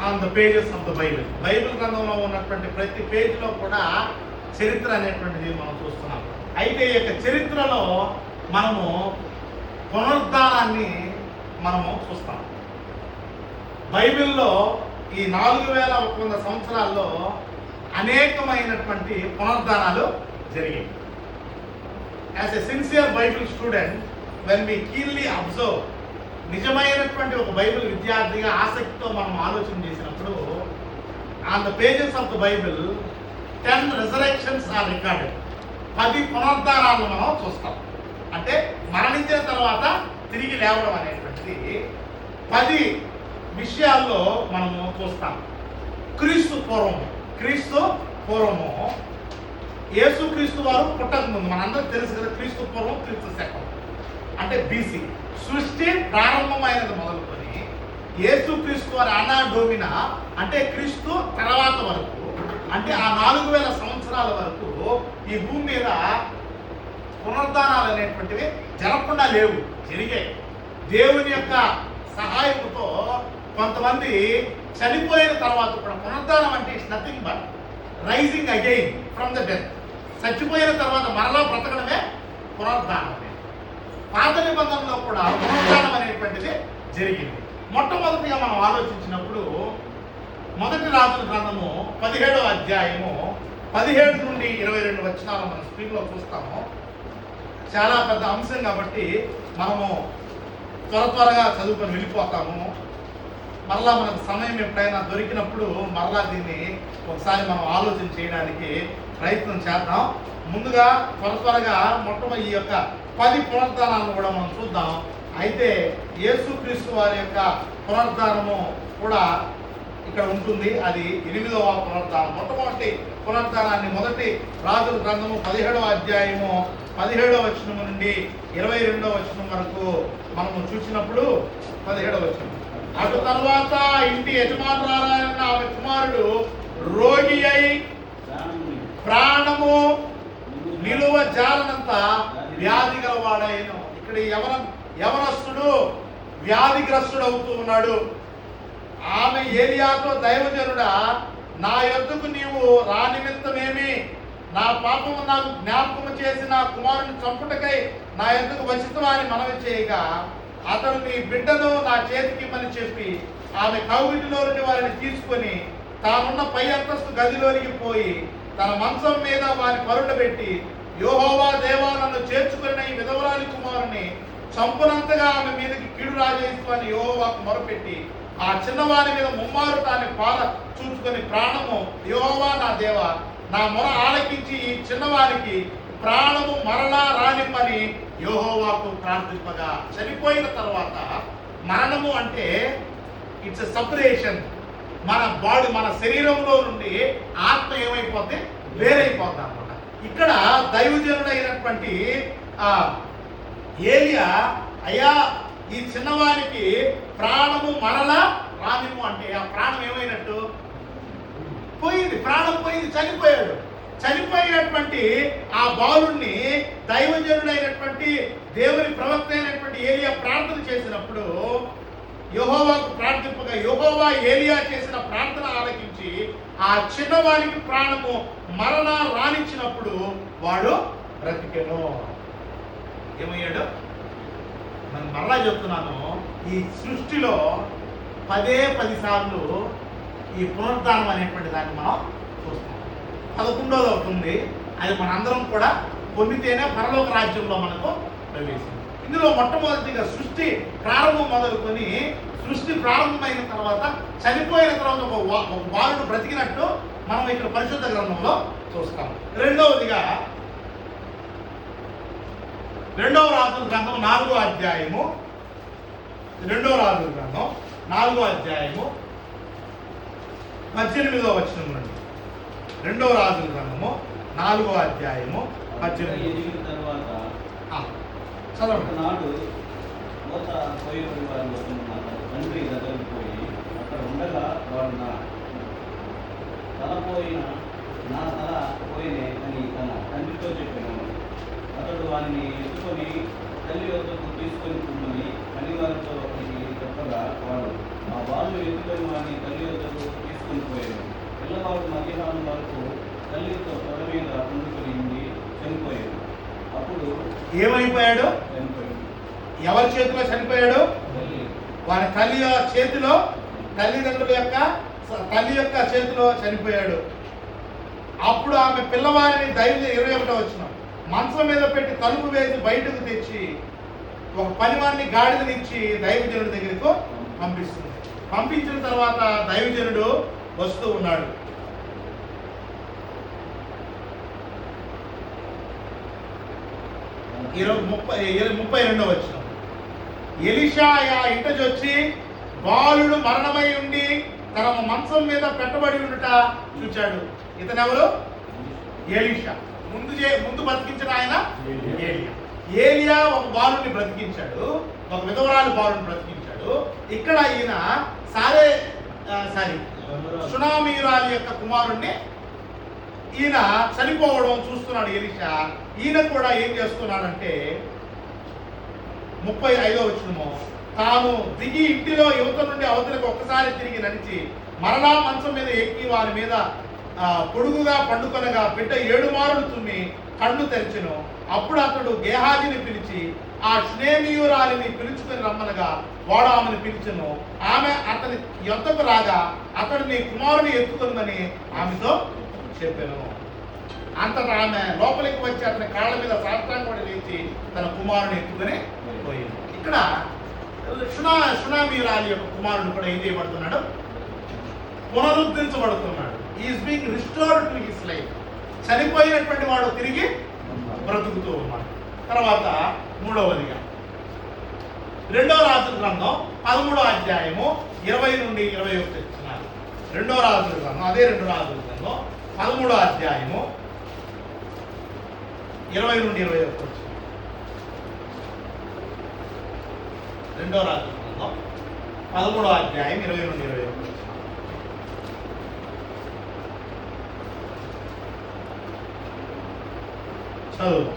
on the pages of the Bible. Bible గ్రంథంలో ఉన్నటువంటి ప్రతి పేజీలో కూడా చరిత్ర అనేటువంటిది మనం చూస్తున్నాం. అయితే ఈ యొక్క చరిత్రలో మనము పునరుద్ధానాన్ని మనము చూస్తాం. బైబిల్లో ఈ 4100 సంవత్సరాల్లో అనేకమైనటువంటి పునరుద్ధానాలు జరిగాయి. As a sincere Bible student, when we keenly observe, నిజమైనటువంటి ఒక బైబిల్ విద్యార్థిగా ఆసక్తితో మనం ఆలోచన చేసినప్పుడు, on the pages of the Bible 10 resurrections are recorded. 10 పునరుద్ధానాలను మనం చూస్తాం. అంటే మరణించిన తర్వాత తిరిగి లేవడం అనేటువంటిది 10 విషయాల్లో మనము చూస్తాం. క్రీస్తు పూర్వము యేసుక్రీస్తు వారు పుట్టక ముందు, మనందరూ తెలుసు కదా, క్రీస్తు పూర్వం క్రీస్తు శకం అంటే బీసీ. సృష్టి ప్రారంభమైనది మొదలుకొని యేసుక్రీస్తు వారి అనా డోమినా అంటే క్రీస్తు తర్వాత వరకు, అంటే ఆ 4000 సంవత్సరాల వరకు ఈ భూమి మీద పునరుద్ధానాలు అనేటువంటివి జరగకుండా లేవు, జరిగాయి. దేవుని యొక్క సహాయంతో కొంతమంది చనిపోయిన తర్వాత కూడా, పునరుద్ధానం అంటే it's nothing but rising again from the death. చచ్చిపోయిన తర్వాత మరలా బ్రతకడమే పునరుద్ధానమే. పాత నిబంధనలో కూడా పునరుద్ధానం అనేటువంటిది జరిగింది. మొట్టమొదటిగా మనం ఆలోచించినప్పుడు మొదటి రాజుల గ్రంథము 17వ అధ్యాయము 17 నుండి 22 వచనాలు మన స్క్రీన్లో చూస్తాము. చాలా పెద్ద అంశం కాబట్టి మనము త్వరగా చదువుకొని వెళ్ళిపోతాము. మరలా మనకు సమయం ఎప్పుడైనా దొరికినప్పుడు మరలా దీన్ని ఒకసారి మనం ఆలోచన చేయడానికి ప్రయత్నం చేద్దాం. ముందుగా త్వరగా మొట్టమొదటి ఈ యొక్క 10 పునరుద్ధానాలను కూడా మనం చూద్దాం. అయితే యేసుక్రీస్తు వారి యొక్క పునరుద్ధానము కూడా ఇక్కడ ఉంటుంది. అది 8వ పునరుద్ధానం. మొట్టమొదటి పునరుద్ధానాన్ని మొదటి రాజుల గ్రంథము 17వ అధ్యాయము 17వ వచనం నుండి 22వ వచనం వరకు మనము చూసినప్పుడు 17వ వచనం. అటు తర్వాత ఇంటి యజమానురాలైన ఆమె కుమారుడు రోగి అయి ప్రాణము నిలువ జాలనంత వ్యాధి గలవాడైన. ఇక్కడ యవనస్తుడు వ్యాధిగ్రస్తుడు అవుతూ ఉన్నాడు. ఆమె ఏలియాతో, దైవజనుడా, నా యొద్దకు నీవు రానిమిత్తమేమి? నా పాపము నాకు జ్ఞాపకము చేసి నా కుమారుని చంపుటకై నా యొద్దకు వచ్చితవా అని మనవి చేయగా, అతడు నీ బిడ్డను నా చేతికి ఇమ్మని చెప్పి ఆమె కౌగిటిలో నుండి వారిని తీసుకొని తానున్న పై అంతస్తు గదిలోనికి పోయి తన మంచం మీద వారి పరుండబెట్టి, యెహోవా దేవా, నన్ను చేర్చుకున్న ఈ విధవరాలి కుమారుని చంపునంతగా ఆమె మీదకి కీడు రాజేస్తూ యెహోవాకు మొరపెట్టి ఆ చిన్నవాని మీద ముమ్మారు తాను పాల చూచుకొని ప్రాణము, యెహోవా నా దేవా, నా మొర ఆలకించి ఈ చిన్నవానికి ప్రాణము మరలా రానిమ్మని యెహోవాకు ప్రార్థింపగా. చనిపోయిన తర్వాత మరణము అంటే ఇట్స్ సపరేషన్. మన బాడీ, మన శరీరంలో నుండి ఆత్మ ఏమైపోతే వేరైపోద్ది అనమాట. ఇక్కడ దైవజనుడైనటువంటి ఏలియా, అయ్యా ఈ చిన్నవానికి ప్రాణము మరలా రానిమ్ము అంటే ఆ ప్రాణం ఏమైనట్టు పోయింది, ప్రాణం పోయింది, చనిపోయాడు. చనిపోయినటువంటి ఆ బాలుణ్ణి దైవజనుడైనటువంటి దేవుని ప్రవక్త అయినటువంటి ఏలియా ప్రార్థన చేసినప్పుడు యెహోవాకు ప్రార్థింపగా యెహోవా ఏలియా చేసిన ప్రార్థన ఆలకించి ఆ చిన్నవానికి ప్రాణము మరణ రానిచ్చినప్పుడు వాడు బ్రతికెను. ఏమయ్యాడు? నేను మరలా చెప్తున్నాను, ఈ సృష్టిలో 10 సార్లు ఈ పునరుద్ధానం అనేటువంటి దాన్ని మనం చూస్తాం. 11వది అవుతుంది. అది మనందరం కూడా పొందితేనే పరలోక రాజ్యంలో మనకు ప్రవేశం. ఇందులో మొట్టమొదటిగా సృష్టి ప్రారంభం మొదలుకొని సృష్టి ప్రారంభమైన తర్వాత చనిపోయిన తర్వాత ఒక బాలుడు బ్రతికినట్టు మనం ఇక్కడ పరిశుద్ధ గ్రంథంలో చూస్తాం. రెండవదిగా 2వ రాజుల గ్రంథం 4వ అధ్యాయము 2వ రాజుల గ్రంథం 4వ అధ్యాయము 18వ వచనం నుండి 2వ రాజుల గ్రంథము 4వ అధ్యాయము 18. ఎదిగిన తర్వాత చదవండి. నాడు మోత పోయేపడి వారి వస్తున్న తండ్రి దగ్గరికి పోయి అక్కడ ఉండగా వాడు నా తల పోయినే అని తన తండ్రితో చెప్పాను. అతడు వారిని ఎత్తుకొని తల్లి వద్దకు తీసుకొని కుమ్మని పనివారితో చెప్పగా వాడు ఆ బాలు ఎత్తుకొని వారిని తల్లి వద్దకు తీసుకొని పోయాడు. పిల్లవాడు మధ్యాహ్నం వరకు తల్లితో తొడ మీద పండుకొని ఉండి చనిపోయాడు. అప్పుడు ఏమైపోయాడు? ఎవరి చేతిలో చనిపోయాడు? వారి తల్లి చేతిలో, తల్లిదండ్రుల యొక్క తల్లి యొక్క చేతిలో చనిపోయాడు. అప్పుడు ఆమె పిల్లవారిని 21వ వచనం మంచం మీద పెట్టి తలుపు వేసి బయటకు తెచ్చి ఒక పనివారిని గాడిదనిచ్చి దైవజనుడి దగ్గరకు పంపిస్తుంది. పంపించిన తర్వాత దైవజనుడు వస్తూ ఉన్నాడు. 32వ వచనం. ఎలీషా ఇంటజొచ్చి బాలుడు మరణమై ఉండి తన మంచం మీద పెట్టబడి ఉండుట చూచాడు. ఇతనెవరు? ఎలీషా. ముందు బ్రతికించిన ఆయన ఏలియా ఒక బాలుని బ్రతికించాడు, ఒక విధవరాలు బాలుని బ్రతికించాడు. ఇక్కడ ఈయన సునామీరాలి యొక్క కుమారుణ్ణి ఈయన చనిపోవడం చూస్తున్నాడు ఎలీషా. ఈయన కూడా ఏం చేస్తున్నాడంటే 35వ వచనము, తాను దిగి ఇంటిలో యువత నుండి అవతలకు ఒక్కసారి తిరిగి నడిచి మరలా మంచం మీద ఎక్కి వారి మీద పొడుగుగా పండుకొనగా బిడ్డ 7 మారులు తుమ్మి కళ్ళు తెరిచెను. అప్పుడు అతడు గేహాజిని పిలిచి ఆ స్నేహియురాలిని పిలుచుకొని రమ్మనగా వాడు ఆమెను పిలిచెను. ఆమె అతని యొద్దకు రాగా అతడు నీ కుమారుని ఎత్తుకుందని ఆమెతో చెప్పాను. అంతటా ఆమె లోపలికి వచ్చి అతని కాళ్ళ మీద సాష్టాంగపడి లేచి తన కుమారుని ఎత్తుకుని పోయింది. ఇక్కడ షునామీరాలి యొక్క కుమారుడు కూడా ఏం చేయబడుతున్నాడు? పునరుద్ధరించబడుతున్నాడు. Is being restored to his life. చనిపోయినటువంటి వాడు తిరిగి బ్రతుకుతూ ఉన్నాడు. తర్వాత మూడవదిగా 2వ రాజుల గ్రంథం 13వ అధ్యాయము 20 నుండి 21 ఇచ్చినారు. 2వ రాజుల గ్రంథం, అదే 2 రాజుల గ్రంథం 13వ అధ్యాయము 20 నుండి 21 వచ్చినారు. 2వ రాజుల గ్రంథం 13వ అధ్యాయం 20 నుండి 21 వచ్చినారు. చదువు.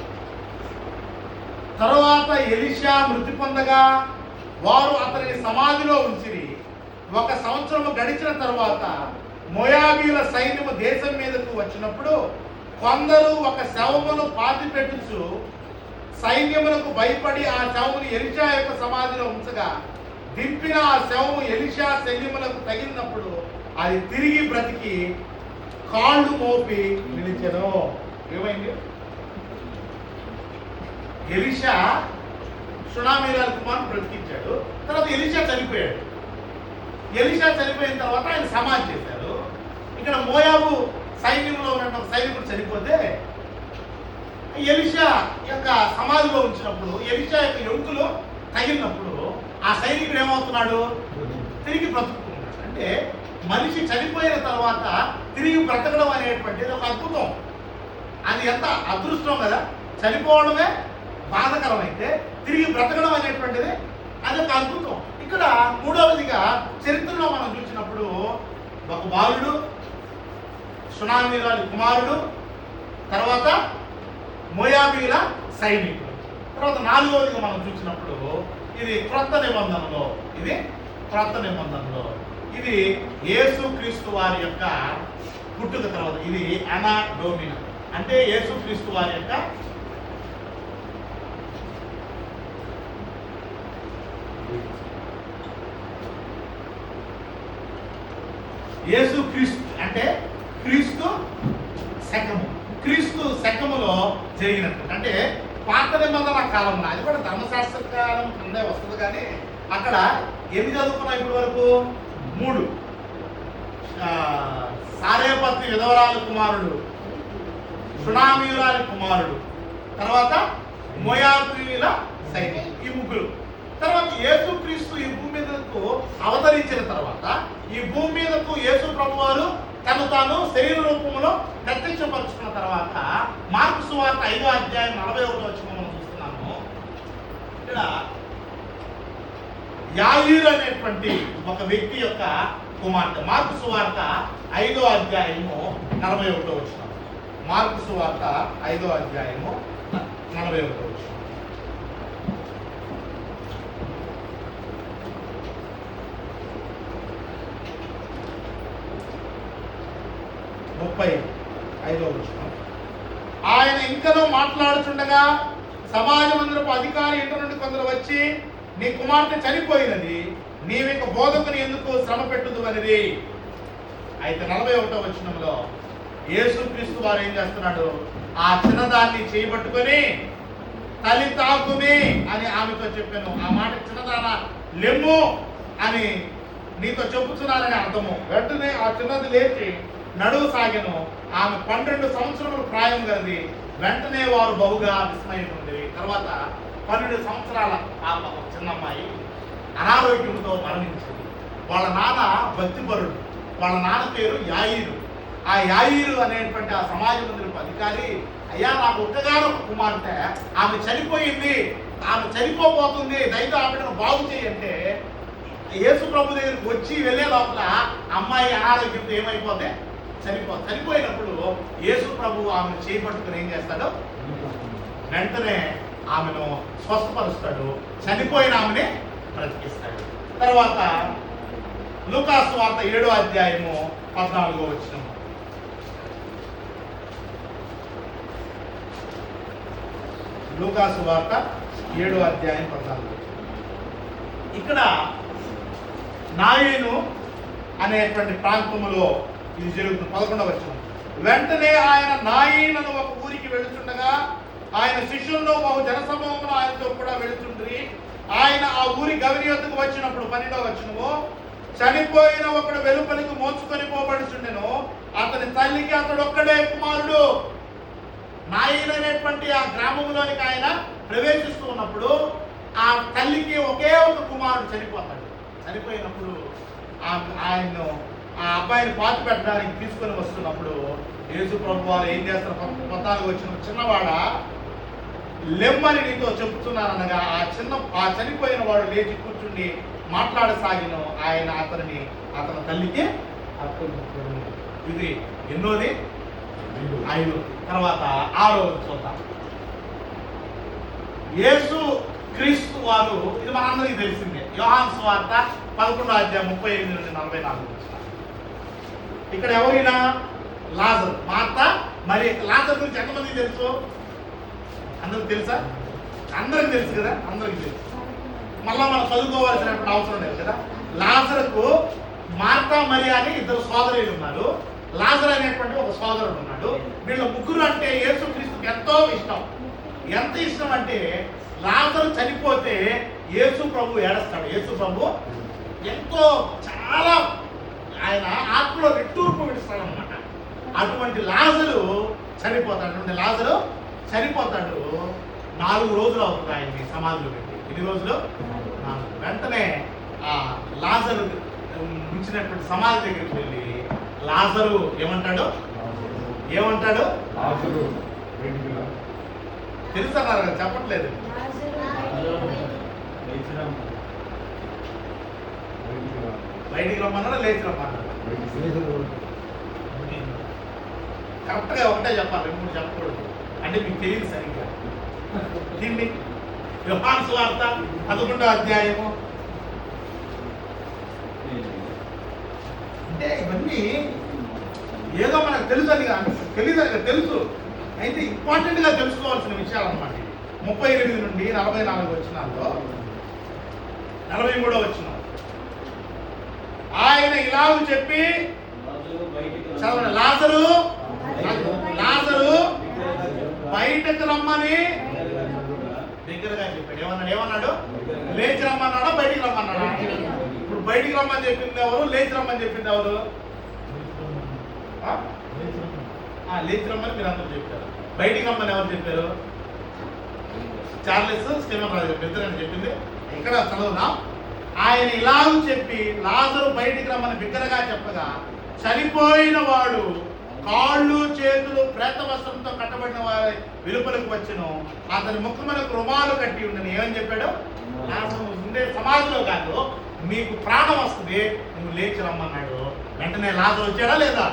తరువాత ఎలీషా మృతి పొందగా వారు అతనిని సమాధిలో ఉంచిరి. 1 సంవత్సరము గడిచిన తరువాత మోయాబీల సైన్యము దేశం మీదకు వచ్చినప్పుడు కొందరు ఒక శవమును పాతిపెట్టుచు సైన్యములకు భయపడి ఆ శవమును ఎలీషా యొక్క సమాధిలో ఉంచగా దింపిన ఆ శవము ఎలీషా సైన్యములకు తగిలినప్పుడు అది తిరిగి బ్రతికి కాళ్ళు మోపి నిలిచెను. ఏమైంది? ఎలీషా షునామీరాలి కుమారుని బ్రతికించాడు. తర్వాత ఎలీషా చనిపోయాడు. ఎలీషా చనిపోయిన తర్వాత ఆయన సమాధి చేశారు. ఇక్కడ మోయాబు సైన్యంలో ఉన్న సైనికుడు చనిపోతే ఎలీషా యొక్క సమాధిలో ఉంచినప్పుడు ఎలీషా యొక్క ఎముకలు తగిలినప్పుడు ఆ సైనికుడు ఏమవుతున్నాడు? తిరిగి బ్రతుకుతున్నాడు. అంటే మనిషి చనిపోయిన తర్వాత తిరిగి బ్రతకడం అనేటువంటిది ఒక అద్భుతం. అది ఎంత అదృష్టం కదా! చనిపోవడమే బాధకరమైతే తిరిగి బ్రతకడం అనేటువంటిది అది ఒక అద్భుతం. ఇక్కడ మూడవదిగా చరిత్రలో మనం చూసినప్పుడు ఒక బాలుడు, షునామీరాలి కుమారుడు, తర్వాత మోయాబీల సైనికుడు. తర్వాత 4వదిగా మనం చూసినప్పుడు ఇది క్రొత్త నిబంధనలో ఇది యేసుక్రీస్తు వారి యొక్క పుట్టుక. తర్వాత ఇది అనా డోమినా, అంటే యేసుక్రీస్తు వారి యొక్క యేసుక్రీస్తు అంటే క్రీస్తు శకములో జరిగినట్టు. అంటే పాత నిబంధన కాలంలో, అది కూడా ధర్మశాస్త్ర కాలం కిందే వస్తుంది. కానీ అక్కడ ఎన్ని చదువుకున్నాం ఇప్పటి వరకు? 3. సారేపత్తి విధవరాలు కుమారుడు, షునామీరాలి కుమారుడు, తర్వాత మోయాబీల సైన్యం, ఈ 3. తర్వాత యేసుక్రీస్తు ఈ భూమి మీదకు అవతరించిన తర్వాత ఈ భూమి మీదకు యేసు ప్రభు వారు తను తాను శరీర రూపంలో ప్రత్యక్షపరుచుకున్న తర్వాత మార్కు సువార్త 5వ అధ్యాయం 41వ వచనం మనం చూస్తున్నాము. ఇక్కడ యాయీరు అనేటువంటి ఒక వ్యక్తి యొక్క కుమార్తె. మార్కు సువార్త 5వ అధ్యాయము 41వ వచనం. మార్కు సువార్త 5వ అధ్యాయము 41వ వచనం. ఆయన ఇంకనూ మాట్లాడుచుండగా సమాజ మందిరపు అధికారి ఇంటి నుండి కొందరు వచ్చి, నీ కుమార్తె చనిపోయినది, నీవిక బోధకుని ఎందుకు శ్రమ పెట్టుదు అనేది. అయితే 41వ వచనంలో యేసుక్రీస్తు వారు ఏం చేస్తున్నాడు? ఆ చిన్నదాన్ని చేయబట్టుకొని తల్లి తాకుమి అని ఆమెతో చెప్పాను. ఆ మాట చిన్నదాన లెమ్ము అని నీతో చెప్పుచున్నానని అర్థము. వెంటనే ఆ చిన్నది లేచి నడువు సాగెను. ఆమె 12 సంవత్సరముల ప్రాయం గలది. వెంటనే వారు బహుగా విస్మయించింది. తర్వాత 12 సంవత్సరాల పాప, చిన్నమ్మాయి అనారోగ్యంతో మరణించింది. వాళ్ళ నాన్న భక్తిపరుడు. వాళ్ళ నాన్న పేరు యాయీరు. ఆ యాయీరు అనేటువంటి ఆ సమాజ మందిరపు అధికారి, అయ్యా నాకు ఒక్కగానొక కుమార్తె, ఆమె చనిపోయింది, ఆమె చనిపోబోతుంది, దయతో ఆమెను బాగు చేయంటే యేసు ప్రభు దగ్గరికి వచ్చి వెళ్ళే లోపల అమ్మాయి అనారోగ్యంతో ఏమైపోతే చనిపోయినప్పుడు యేసు ప్రభు ఆమెను చేపట్టుకుని ఏం చేస్తాడు? వెంటనే ఆమెను స్వస్థపరుస్తాడు. చనిపోయిన ఆమెని బ్రతికిస్తాడు. తర్వాత లూకాసు వార్త 7వ అధ్యాయము 14వ వచనం. లూకాసు వార్త 7వ అధ్యాయం 14వ వచనం. ఇక్కడ నాయను అనేటువంటి ప్రాంతములో ఇది జరుగుతుంది. 11వ వచనం. వెంటనే ఆయన నాయీన్ అను ఒక ఊరికి వెళుతుండగా ఆయన శిష్యుల్లో బహు జనసమూహమును ఆయనతో కూడా వెళుతుండ్రి. ఆయన ఆ ఊరి గవిని వద్దకు వచ్చినప్పుడు 12వ వచనము, చనిపోయిన ఒకడు వెలుపలికి మోసుకొని పోబడుచుండెను. అతని తల్లికి అతడు ఒక్కడే కుమారుడు. నాయీన్ అనేటువంటి ఆ గ్రామంలోనికి ఆయన ప్రవేశిస్తూ ఉన్నప్పుడు ఆ తల్లికి ఒకే ఒక కుమారుడు చనిపోతాడు. చనిపోయినప్పుడు ఆయన్ను ఆ అబ్బాయిని పాతి పెట్టడానికి తీసుకొని వస్తున్నప్పుడు యేసు ప్రభు వారు ఏం చేస్తారు, 14 వచ్చిన చిన్నవాడ లెమ్మని నీతో చెప్తున్నారనగా ఆ చనిపోయిన వాడు లేచి కూర్చుండి మాట్లాడసాగిన ఆయన అతని తల్లికి అప్పగించాడు. ఇది ఎన్నోది 5. తర్వాత 6వ చూద్దాం. యేసు క్రీస్తు వారు, ఇది మనందరికీ తెలిసిందే, యోహాను సువార్త 11వ అధ్యాయం 38 నుండి 44 వచ్చిన. ఇక్కడ ఎవరైనా లాజరు, మార్త మరి లాజరు గురించి ఎంతమందికి తెలుసు? అందరికి తెలుసా? అందరికి తెలుసు కదా, అందరికి తెలుసు. మళ్ళా మనం చదువుకోవాల్సినటువంటి అవసరం లేదు కదా. లాజరుకు మార్త మరి అని 2 సోదరులు ఉన్నారు. లాజరు అనేటువంటి ఒక సోదరుడు ఉన్నాడు. వీళ్ళ ముగ్గురు అంటే యేసుక్రీస్తుకి ఎంతో ఇష్టం. ఎంత ఇష్టం అంటే లాజరు చనిపోతే యేసు ప్రభు ఏడుస్తాడు. యేసు ప్రభు ఎంతో చాలా ఆయన ఆత్మలో నిట్టూర్పు విడుస్తాడు అనమాట. అటువంటి లాజరు చనిపోతాడు. లాజరు చనిపోతాడు. 4 రోజులు అవుతుంది ఆయన్ని సమాధిలో పెట్టి. ఎన్ని రోజులు? 4. వెంటనే ఆ లాజరు ఉంచినటువంటి సమాధి దగ్గరికి వెళ్ళి లాజరు ఏమంటాడు? తెలుసన్నారు కదా, చెప్పట్లేదు. బయటికి రమ్మన్నాడా లేచి రమ్మన్నాడు? కరెక్ట్గా ఒకటే చెప్పాలి, 2 చెప్పకూడదు. అంటే మీకు తెలియదు సరిగ్గా. దీన్ని యోహాను సువార్త 11వ అధ్యాయము. అంటే ఇవన్నీ ఏదో మనకు తెలుసని తెలియదు, తెలుసు. అయితే ఇంపార్టెంట్గా తెలుసుకోవాల్సిన విషయాలు అన్నమాట. 38 నుండి 44 వచనాల్లో 43వ వచనం, ఆయన ఇలాగ చెప్పి చదవండి, లాజరు బయటకు రమ్మని దగ్గరగా చెప్పాడు. ఏమన్నాడు? లేచి రమ్మన్నాడా, బయటికి రమ్మన్నాడా? ఇప్పుడు బయటికి రమ్మని చెప్పింది ఎవరు, లేచి రమ్మని చెప్పింది ఎవరు? లేచి రమ్మని మీరు అందరూ చెప్పారు. బయటికి రమ్మని ఎవరు చెప్పారు? చార్లెస్ స్టీవెన్ రాజు గారు ఇద్దరని చెప్పింది. ఇక్కడ చదువుదాం. ఆయన ఇలాగ చెప్పి లాజరు బయటికి రమ్మని బిగ్గరగా చెప్పగా చనిపోయిన వాడు కాళ్ళు చేతులు ప్రేత వస్త్రంతో కట్టబడిన వారి వెలుపలకు వచ్చెను. అతని ముఖమునకు రుమాలు కట్టి ఉండని. ఏమని చెప్పాడు? ఉండే సమాధిలో కాదు, మీకు ప్రాణం వస్తుంది, నువ్వు లేచి రమ్మన్నాడు. వెంటనే లాజరు వచ్చాడా లేదా?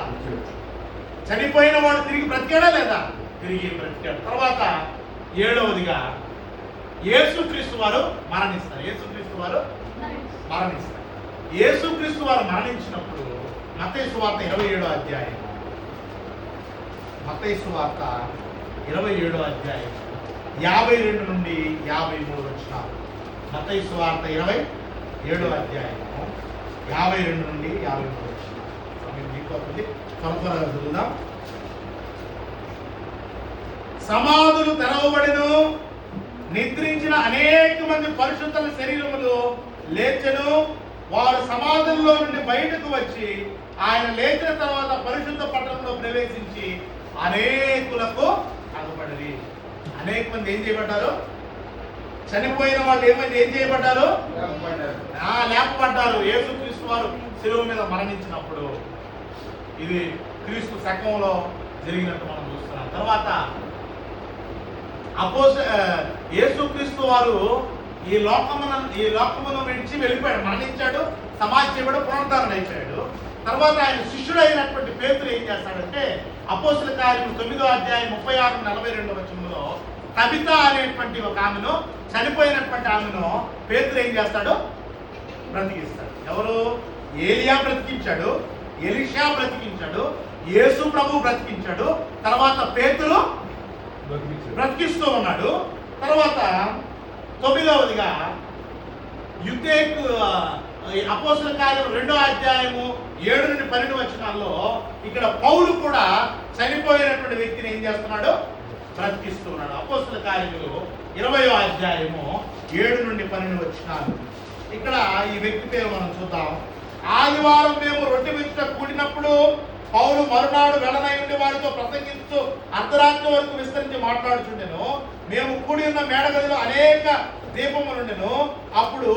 చనిపోయిన వాడు తిరిగి బ్రతికాడా లేదా? తిరిగి బ్రతికాడు. తర్వాత 7వదిగా యేసుక్రీస్తు వారు మరణిస్తారు. యేసుక్రీస్తు వారు మరణించినప్పుడు మత్తయి సువార్త 27వ అధ్యాయం, మత్తయి సువార్త 27వ అధ్యాయం 52 నుండి 53 వచనాలు. మత్తయి సువార్త 27వ అధ్యాయం 52 నుండి 53 వచనాలు. సమయం దిగిపోతుంది, త్వరగా చదువుదాం. సమాధులు తెరవబడిను, నిద్రించిన అనేక మంది పరిశుద్ధుల శరీరములు లేచెను. వారు సమాధుల్లో నుండి బయటకు వచ్చి ఆయన లేచిన తర్వాత పరిశుద్ధ పట్టణంలో ప్రవేశించి అనేకులకు కనబడి. అనేక మంది ఏం చేయబడ్డారు? చనిపోయిన వాళ్ళు ఏం చేయబడ్డారు? లేపబడ్డారు. యేసుక్రీస్తు వారు శిలువ మీద మరణించినప్పుడు ఇది క్రీస్తు శకంలో జరిగినట్టు మనం చూస్తున్నాం. తర్వాత యేసుక్రీస్తు వారు ఈ లోకమును విడిచి వెళ్ళిపోయాడు, మరణించాడు, సమాధి చేయబడి పునరుద్ధరణ అయిపోయాడు. తర్వాత ఆయన శిష్యుడు అయినటువంటి పేతురు ఏం చేస్తాడంటే అపోస్తుల కార్యములు 9వ అధ్యాయం 36-42 వచనంలో తబిత అనేటువంటి ఒక ఆమెను, చనిపోయినటువంటి ఆమెను పేతురు ఏం చేస్తాడు? బ్రతికిస్తాడు. ఎవరు? ఏలియా బ్రతికించాడు, ఎలీషా బ్రతికించాడు, యేసు ప్రభు బ్రతికించాడు. తర్వాత పేతురు బ్రతికిస్తూ ఉన్నాడు. తర్వాత 9వదిగా అపోస్తుల కార్యం 2వ అధ్యాయము 7 నుండి 12 వచనాల్లో ఇక్కడ పౌలు కూడా చనిపోయినటువంటి వ్యక్తిని ఏం చేస్తున్నాడు? బ్రతికిస్తున్నాడు. అపోస్తుల కార్యములు 20వ అధ్యాయము 7 నుండి 12 వచనాలు. ఇక్కడ ఈ వ్యక్తి పేరు మనం చూద్దాం. ఆదివారం మేము రొట్టె విరుచుట కూడినప్పుడు పౌలు మరునాడు వెడనై ఉండి వారితో ప్రసంగిస్తూ అర్ధరాత్రి వరకు విస్తరించి మాట్లాడుచుండెను. మేము కూడి ఉన్న మేడగదిలో అనేక దీపములుండెను. అప్పుడు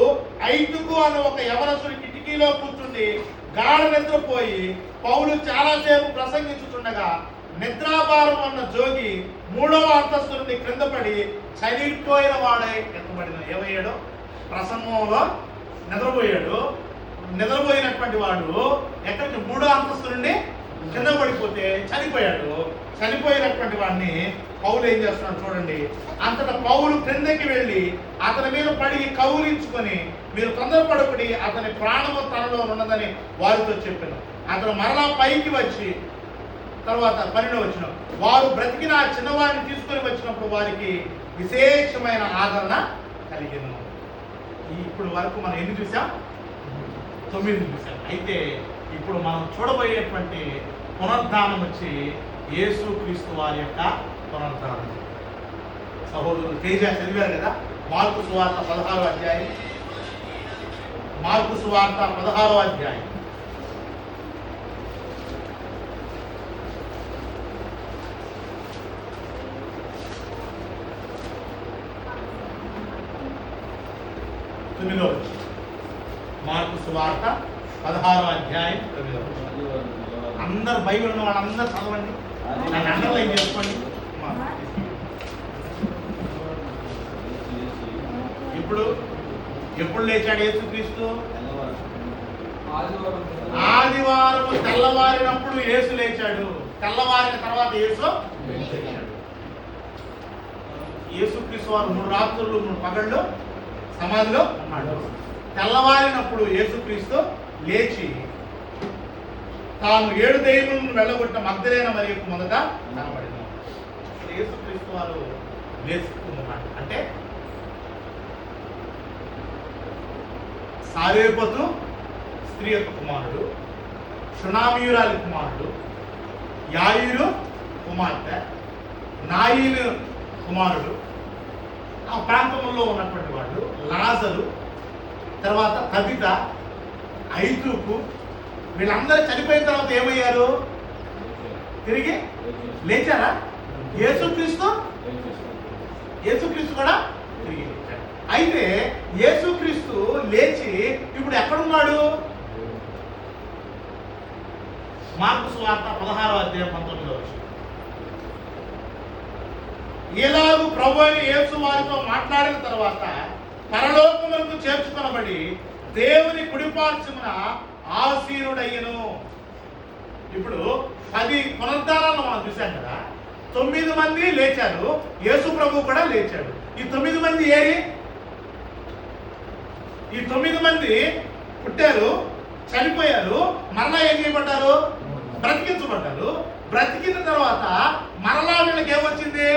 ఐతుకు అన్న ఒక యవనస్తుడి కిటికీలో కూర్చుండి గాఢ నిద్రపోయి పౌలు చాలాసేపు ప్రసంగించుచుండగా నిద్రాభారం అన్న జోగి 3వ అంతస్తు నుండి క్రింద పడి చనిపోయిన వాడై ఎత్తబడిన. ఏమయ్యాడు? ప్రసంగంలో నిద్రపోయాడు. నిద్రపోయినటువంటి వాడు ఎక్కడికి 3వ అంతస్తు నుండి కింద పడిపోతే చనిపోయాడు. చనిపోయినటువంటి వాడిని పౌలు ఏం చేస్తున్నాడు చూడండి. అంతటా పౌలు క్రిందకి వెళ్ళి అతని మీద పడి కౌలించుకొని, మీరు తొందరపడకుడి, అతని ప్రాణము తనలో ఉన్నదని వారితో చెప్పాను. అతను మరలా పైకి వచ్చి తర్వాత 12వ వచనం, వారు బ్రతికిన ఆ చిన్నవాడిని తీసుకొని వచ్చినప్పుడు వారికి విశేషమైన ఆదరణ కలిగిన. ఇప్పుడు వరకు మనం ఎన్ని చూసాం? 9 చూసాం. అయితే ఇప్పుడు మనం చూడబోయేటువంటి పునరుద్ధానం వచ్చి యేసుక్రీస్తు వారి యొక్క పునరుద్ధానం. సహోదరులు తేజ చదివారు కదా, మార్కు సువార్త 16వ అధ్యాయం. మార్కు సువార్త 16వ అధ్యాయం. మార్కు సువార్త 16వ అధ్యాయం 9వ వచనం. అందరు బైబిల్ ఉన్న వాళ్ళందరూ చదవండి, నన్ను అండర్లైన్ చేసుకోండి. ఎప్పుడు లేచాడు యేసుక్రీస్తు? ఆదివారం తెల్లవారినప్పుడు యేసు లేచాడు. తెల్లవారిన తర్వాత యేసు లేచాడు. యేసుక్రీస్తు వారు 3 రాత్రులు 3 పగళ్ళు సమాధిలో ఉన్నాడు. తెల్లవారినప్పుడు యేసుక్రీస్తు లేచి తాను 7 దెయ్యములను వెళ్ళగొట్టిన మగ్దలేన మరియకు మొదట కనబడిన. యేసుక్రీస్తు వారు లేచుకున్నాడు అంటే సారేపతు స్త్రీ యొక్క కుమారుడు, షునామీయురాలి కుమారుడు, యాయిరు కుమార్తె, నాయిలు కుమారుడు, ఆ ప్రాంతంలో ఉన్నటువంటి వాళ్ళు, లాజరు, తర్వాత తబిత, ఐతుకు, వీళ్ళందరూ చనిపోయిన తర్వాత ఏమయ్యారు? తిరిగి లేచారా? యేసుక్రీస్తు కూడా తిరిగి లేచాడు. అయితే యేసుక్రీస్తు లేచి ఇప్పుడు ఎక్కడున్నాడు? మార్కు సువార్త 16వ అధ్యాయం 19వ వచనం. ఎలాగూ ప్రభువైన యేసు వారితో మాట్లాడిన తర్వాత పరలోకములకు చేర్చుకొనబడి దేవుని కుడిపార్శ్వమున ఆసీనుడయ్యను. ఇప్పుడు 10 పునరుద్ధానాలను మనం చూశాం కదా. 9 మంది లేచారు, యేసు ప్రభు కూడా లేచాడు. ఈ 9 మంది ఏరి? ఈ 9 మంది పుట్టారు, చనిపోయారు, మరలా ఏం చేయబడ్డారు? బ్రతికించబడ్డారు. బ్రతికిన తర్వాత మరలా వీళ్ళకి ఏమొచ్చింది?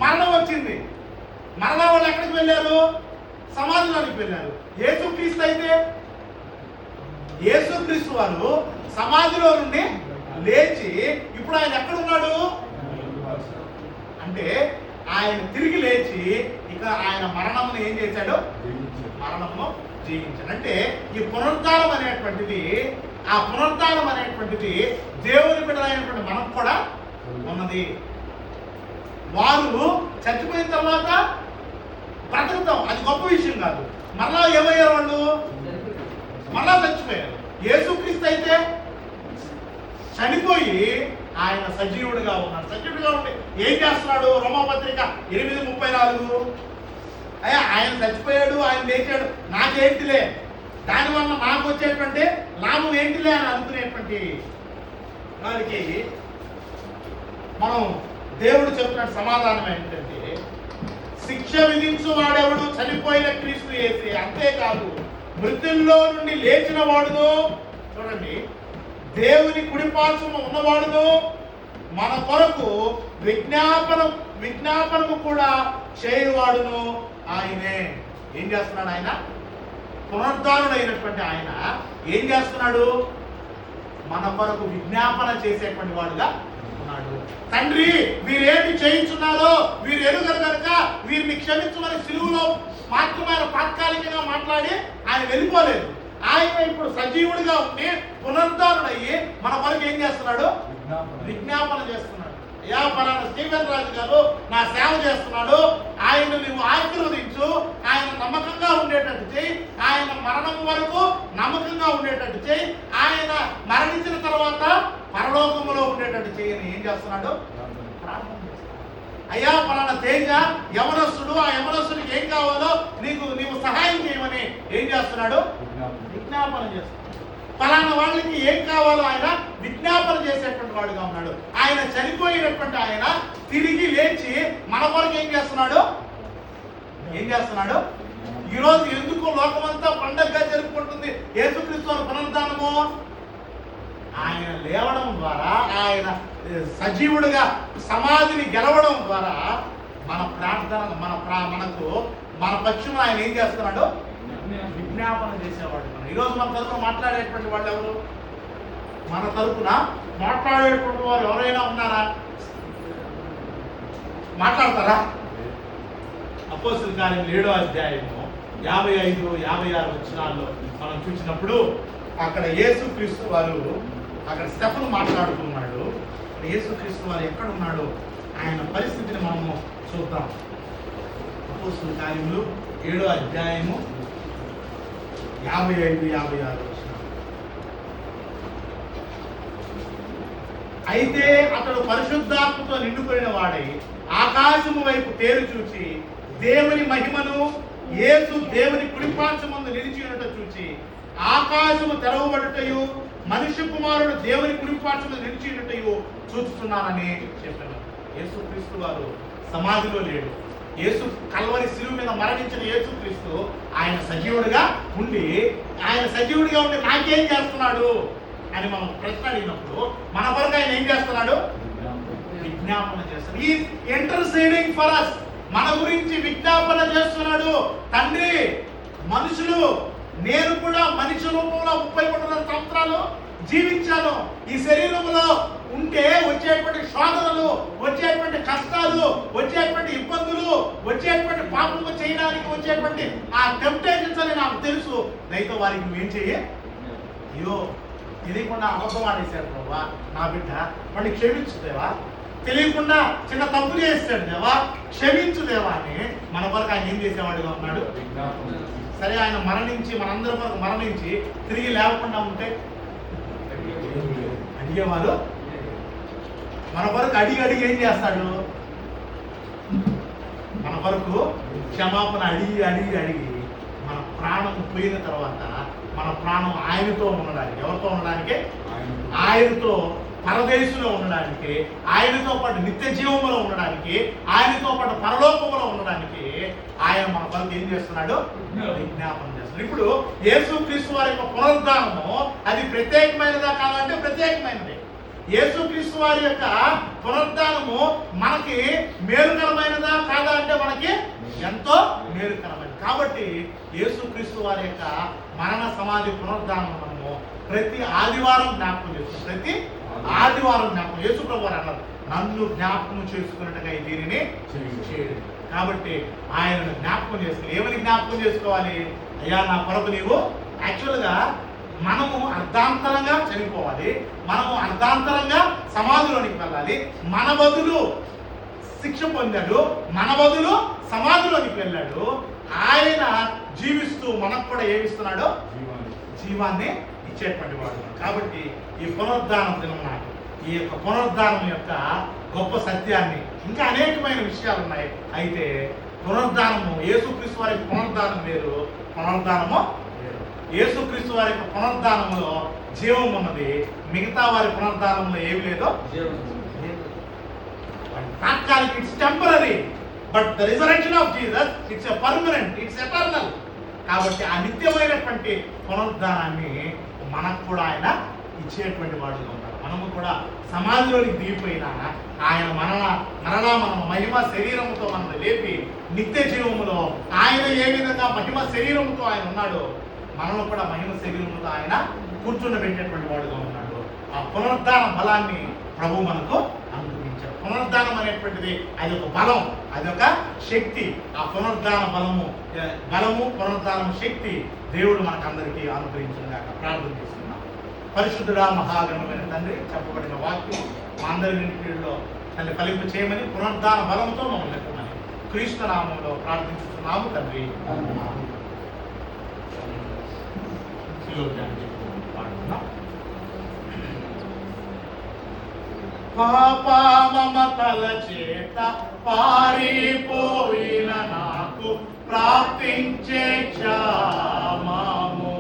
మరణం వచ్చింది. మరలా వాళ్ళు ఎక్కడికి వెళ్ళారు? సమాధిలోనికి వెళ్ళారు. యేసుక్రీస్తు అయితే యేసుక్రీస్తు వారు సమాధిలో నుండి లేచి ఇప్పుడు ఆయన ఎక్కడున్నాడు అంటే ఆయన తిరిగి లేచి ఇక ఆయన మరణమును ఏం చేశాడు? మరణమును జీవించాడు. అంటే ఈ పునరుద్ధానం అనేటువంటిది, ఆ పునరుద్ధానం అనేటువంటిది దేవుని బిడ్డలైనటువంటి మనకు కూడా ఉన్నది. వారు చచ్చిపోయిన తర్వాత బ్రతుకుతాం, అది గొప్ప విషయం కాదు. మరలా ఏమయ్యారు వాళ్ళు? మరలా చచ్చిపోయారు. యేసుక్రీస్తు అయితే చనిపోయి ఆయన సజీవుడిగా ఉన్నాడు. సజీవుడిగా ఉండి ఏం చేస్తున్నాడు? రోమాపత్రిక 8:34, అయ్యా ఆయన చచ్చిపోయాడు, ఆయన లేచాడు, నాకేంటిలే, దానివల్ల నాకు వచ్చేటువంటి లాభం ఏంటిలే అని అనుకునేటువంటి వారికి మనం దేవుడు చెప్పిన సమాధానం ఏంటంటే, శిక్ష విధించు వాడెవడు? చనిపోయిన క్రీస్తు యేసే. అంతేకాదు మృతుల్లో నుండి లేచిన వాడును, చూడండి, దేవుని కుడిపార్శ్వమున ఉన్నవాడును, మన కొరకు విజ్ఞాపనము కూడా చేయువాడును ఆయనే. ఏం చేస్తున్నాడు ఆయన? పునరుద్ధానుడైనటువంటి ఆయన ఏం చేస్తున్నాడు? మన కొరకు విజ్ఞాపన చేసేటువంటి వాడుగా ఉన్నాడు. చేస్తున్నాడు. తండ్రి వీరేమి చేయించున్నారో వీరు ఎరుగరు కనుక వీరిని క్షమించమని సిలువలో మాత్రమే తాత్కాలికంగా మాట్లాడి ఆయన వెళ్ళిపోలేదు. ఆయన ఇప్పుడు సజీవుడిగా ఉండి పునరుద్ధరణయ్యి మన కొరకు ఏం చేస్తున్నాడు? విజ్ఞాపన చేస్తున్నాడు. అయ్యా పలానా స్టీవెన్ రాజు గారు నా సేవ చేస్తున్నాడు, ఆయన నువ్వు ఆశీర్వదించు, ఆయన నమ్మకంగా ఉండేటట్టు చేయి, ఆయన మరణం వరకు నమ్మకంగా ఉండేటట్టు చేయి, ఆయన మరణించిన తర్వాత పరలోకములో ఉండేటట్టు చేయని ఏం చేస్తున్నాడు? ప్రార్థన చేస్తున్నాడు. అయ్యా పలానా తేజ యవనస్తుడు, ఆ యవనస్తుడికి ఏం కావాలో నీవు సహాయం చేయమని ఏం చేస్తున్నాడు? విజ్ఞాపన చేస్తున్నాడు. పలానా వాళ్ళకి ఏం కావాలో ఆయన విజ్ఞాపన చేసేటువంటి వాడుగా ఉన్నాడు. ఆయన చనిపోయినటువంటి ఆయన తిరిగి లేచి మన కొరకు ఏం చేస్తున్నాడు? ఈరోజు ఎందుకు లోకమంతా పండగగా జరుపుకుంటుంది యేసుక్రీస్తు వారి పునరుద్ధానము? ఆయన లేవడం ద్వారా, ఆయన సజీవుడిగా సమాధిని గెలవడం ద్వారా మన ప్రార్థన మనకు మన పక్షులు ఆయన ఏం చేస్తున్నాడు? విజ్ఞాపన చేసేవాడు. ఈరోజు మన తరపున మాట్లాడేటువంటి వాళ్ళు ఎవరు? మన తరపున మాట్లాడేటువంటి వారు ఎవరైనా ఉన్నారా? మాట్లాడతారా? అపోస్తలుల కార్యం 7వ అధ్యాయము 55, 56 వచనాల్లో మనం చూసినప్పుడు అక్కడ యేసుక్రీస్తు వారు అక్కడ స్టెఫను మాట్లాడుతున్నాడు. యేసుక్రీస్తు వారు ఎక్కడ ఉన్నాడు ఆయన పరిస్థితిని మనము చూద్దాం. అపోస్తలుల కార్యములు 7వ అధ్యాయము 55, 56 వచనాలు. అయితే అతడు పరిశుద్ధాత్మతో నిండుకున్న వాడై ఆకాశము వైపు తేరు చూచి దేవుని మహిమను, యేసు దేవుని కుడిపార్శ్వమందు నిలిచి ఉండట చూచి ఆకాశము తెరవబడుటయు మనుష్య కుమారుడు దేవుని కుడిపార్శ్వమందు నిలిచి ఉండటయు చూస్తున్నానని చెప్పాను. యేసుక్రీస్తు వారు సమాధిలో లేడు. యేసు కల్వరి శిలువ మీద మరణించిన యేసుక్రీస్తు ఆయన సజీవుడిగా ఉండి నాకేం చేస్తున్నాడు అని మనం ప్రశ్న అడిగినప్పుడు మన వరకు ఆయన ఏం చేస్తున్నాడు? విజ్ఞాపన చేస్తున్నాడు. ఈ ఇంటర్సీడింగ్ ఫర్ us, మన గురించి విజ్ఞాపన చేస్తున్నాడు. తండ్రి, మనుషులు, నేను కూడా మనిషి రూపంలో 33 సంవత్సరాలు జీవించాను. ఈ శరీరంలో ఉంటే వచ్చేటువంటి శోధనలు, వచ్చేటువంటి కష్టాలు, వచ్చేటువంటి ఇబ్బందులు, వచ్చేటువంటి పాపము చేయడానికి వచ్చేటువంటి ఆ టెంప్టేషన్స్ అని నాకు తెలుసు. దయతో వారికి నువ్వేం చెయ్యి? అయ్యో తెలియకుండా అబద్ధం ఆడేశాడు ప్రభా నా బిడ్డ, వాడిని క్షమించుదేవా, తెలియకుండా చిన్న తప్పు చేస్తాడు దేవా, క్షమించుదేవా అని మన వరకు ఆయన ఏం చేసేవాడుగా ఉన్నాడు? సరే ఆయన మరణించి మనందరి వరకు మరణించి తిరిగి లేవకుండా ఉంటే అడిగేవారు మన వరకు అడిగి ఏం చేస్తాడు? మన వరకు క్షమాపణ అడిగి మన ప్రాణం పోయిన తర్వాత మన ప్రాణం ఆయనతో ఉండడానికి, ఎవరితో ఉండడానికి? ఆయనతో పరదేశంలో ఉండడానికి, ఆయనతో పాటు నిత్య జీవంలో ఉండడానికి, ఆయనతో పాటు పరలోకంలో ఉండడానికి ఆయన మన కొరకు ఏం చేస్తున్నాడు? విజ్ఞాపన చేస్తున్నాడు. ఇప్పుడు యేసుక్రీస్తు వారి యొక్క పునరుద్ధానము అది ప్రత్యేకమైనదా కాదంటే ప్రత్యేకమైనది. యేసుక్రీస్తు వారి యొక్క పునరుద్ధానము మనకి మేలుకరమైనదా కాదా అంటే మనకి ఎంతో మేలుకరమైనది. కాబట్టి యేసుక్రీస్తు వారి యొక్క మరణ సమాధి పునరుద్ధానం మనము ప్రతి ఆదివారం జ్ఞాపకం చేస్తాం. ప్రతి ఆదివారం జ్ఞాపకం. యేసు ప్రభువు వారు అన్నారు, నన్ను జ్ఞాపకం చేసుకున్నట్టుగా ఈ దీనిని చేయడు. కాబట్టి ఆయనను జ్ఞాపకం చేసుకోవాలి. ఏమని జ్ఞాపకం చేసుకోవాలి? అయ్యా నా కొరకు నీవు యాక్చువల్గా మనము అర్ధాంతరంగా చనిపోవాలి, మనము అర్ధాంతరంగా సమాధిలోనికి వెళ్ళాలి. మన బదులు శిక్ష పొందాడు, మన బదులు సమాధిలోనికి వెళ్ళాడు. ఆయన జీవిస్తూ మనకు కూడా ఏమిస్తున్నాడో జీవాన్ని ఇచ్చేటువంటి వాడు. కాబట్టి ఈ పునరుద్ధానం దినం నాడు ఈ యొక్క పునరుద్ధానం యొక్క గొప్ప సత్యాన్ని, ఇంకా అనేకమైన విషయాలు ఉన్నాయి. అయితే పునరుద్ధానము, యేసుక్రీస్తు వారి పునరుద్ధానం వేరు, పునరుద్ధానము వేరు. యేసుక్రీస్తు వారి యొక్క పునరుద్ధానంలో జీవం ఉన్నది, మిగతా వారి పునరుద్ధానంలో ఏమి లేదో తాత్కాలిక, it's temporary. But the resurrection of Jesus it's a permanent, it's eternal. కాబట్టి ఆ నిత్యమైనటువంటి పునరుద్ధానాన్ని మనకు కూడా ఆయన ఇచ్చేటువంటి వాడుగా ఉన్నారు. మనము కూడా సమాధిలోనికి దిగిపోయినా ఆయన మరలా మన మహిమ శరీరముతో మనల్ని లేపి నిత్య జీవములో ఆయన ఏ విధంగా మహిమ శరీరముతో ఆయన ఉన్నాడో మనము కూడా మహిమ శరీరముతో ఆయన కూర్చుండబెట్టేటువంటి వాడుగా ఉన్నాడు. ఆ పునరుద్ధాన బలాన్ని ప్రభు మనకు పునరుద్ధానం అనేటువంటిది అది ఒక బలం, అది ఒక శక్తి. ఆ పునరుద్ధాన బలము పునరుద్ధానం శక్తి దేవుడు మనకందరికీ అనుగ్రహించినగాక ప్రార్థన చేస్తున్నాం. పరిశుద్ధుడా మహాగణమైన తండ్రి, చెప్పబడిన వాక్యం మా అందరి ఇంటిలో తల్లి ఫలింపు చేయమని పునరుద్ధాన బలంతో మమ్మల్ని నెట్టమని క్రీస్తు నామంలో ప్రార్థించుతున్నాము తండ్రి. పాపా మమతల చేత పారిపోయిన నాకు ప్రాప్తించే క్షామము,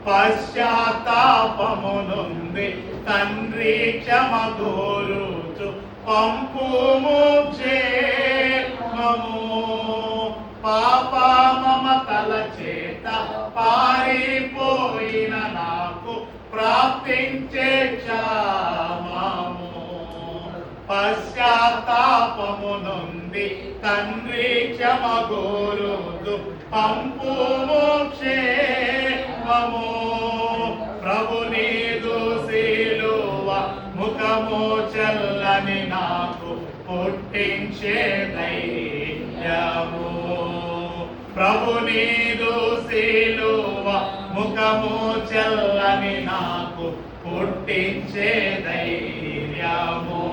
పశ్చాత్తాపము నుండి తండ్రి క్షమ కోరుచు పంపుము క్షేమము. పాపా మమతల చేత పారిపోయిన నాకు ప్రాప్తించే క్షామము, పశ్చాత్తాపము నుండి తండ్రి క్షమ కోరుచు పంపుము క్షేమము. ప్రభు నీదు సిలువ ముఖము చల్లని నాకు పుట్టించే ధైర్యము. ప్రభు నీదు సిలువ ముఖము చల్లని నాకు పుట్టించే ధైర్యము.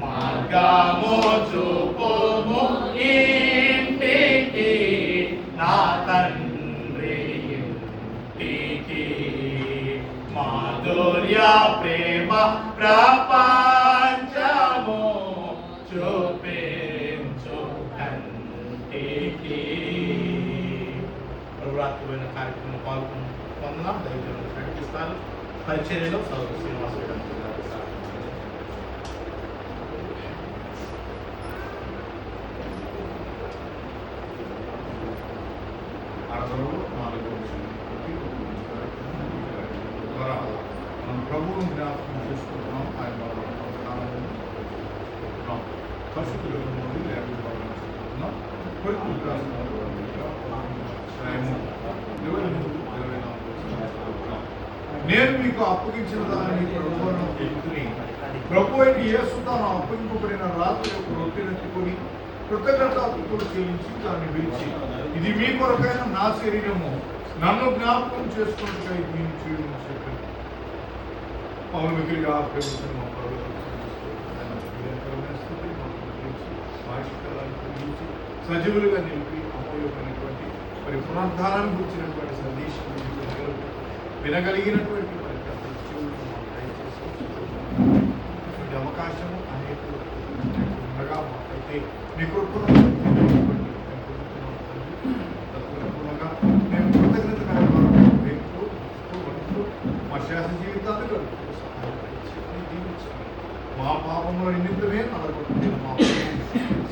మార్గము చూపుము ఇంటికి నా తండ్రి ఇంటికి, మాధుర్య ప్రేమ ప్రపంచము చూపించు కంటికి. ప్రభురాత్రిపోయిన కార్యక్రమం పొందడం దైవజనులు ప్రకటిస్తారు. పరిచర్యలో సౌర శ్రీనివాస ద్వారా మనం ప్రభువుని జ్ఞాపకం చేసుకుంటున్నాం. ఆయన పరిస్థితులు నేను మీకు అప్పగించిన దానిని ప్రభువును ఎత్తుకుని ప్రభు అయిన యేసు తాను అప్పగింపబడిన రాత్రి యొక్క రొట్టెనెత్తుకొని కృతజ్ఞతాస్తుతులు చెల్లించి దాన్ని విడిచి, ఇది మీ కొరకైన నా శరీరము, నన్ను జ్ఞాపకం చేసుకున్నట్టుగా ఇది నేను చేయడం చెప్పాను. పౌరు మిగిలిగా సజీవులుగా నిలిపి అమూల్యమైనటువంటి మరి పునరుద్ధానాన్ని గురించినటువంటి సందేశం వినగలిగినటువంటి మరి అవకాశము అనేక ఉండగా మాకైతే మీ కృపను మేము కృతజ్ఞత మా శాసన జీవితాన్ని మా పాపముల నిమిత్తమే నలగొట్టిన మా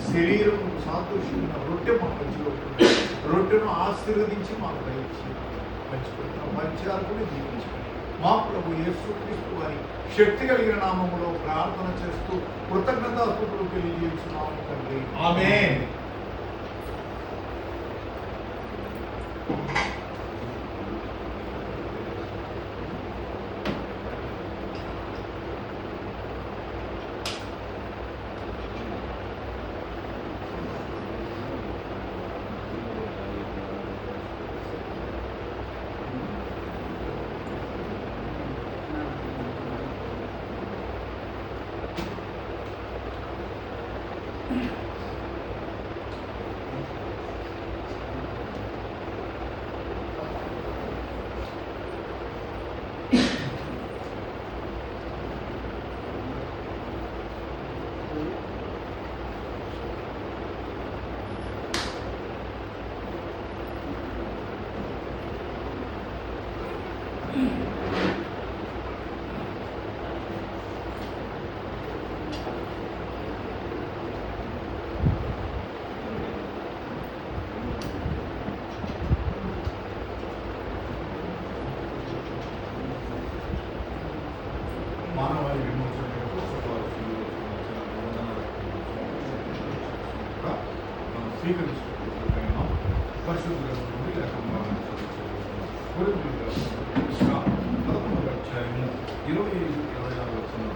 శరీరం సాదృశ్యమైన రొట్టె మా మధ్యలో రొట్టెను ఆశీర్వదించి మాకు దయచి పంచిపెట్టిన పరిచారకుని జీవించండి. మా ప్రభు యేసుక్రీస్తు వారి శక్తి కలిగిన నామములో ప్రార్థన చేస్తూ కృతజ్ఞతాస్తుతులు తెలియజేస్తున్నాము తండ్రి. ఆమేన్. మానవాళి విమోచన మనం స్వీకరించుకుంటున్నాం. పరిశుద్ధుల నుండి లేకుండా 11వ అధ్యాయము 25-26 వచనం.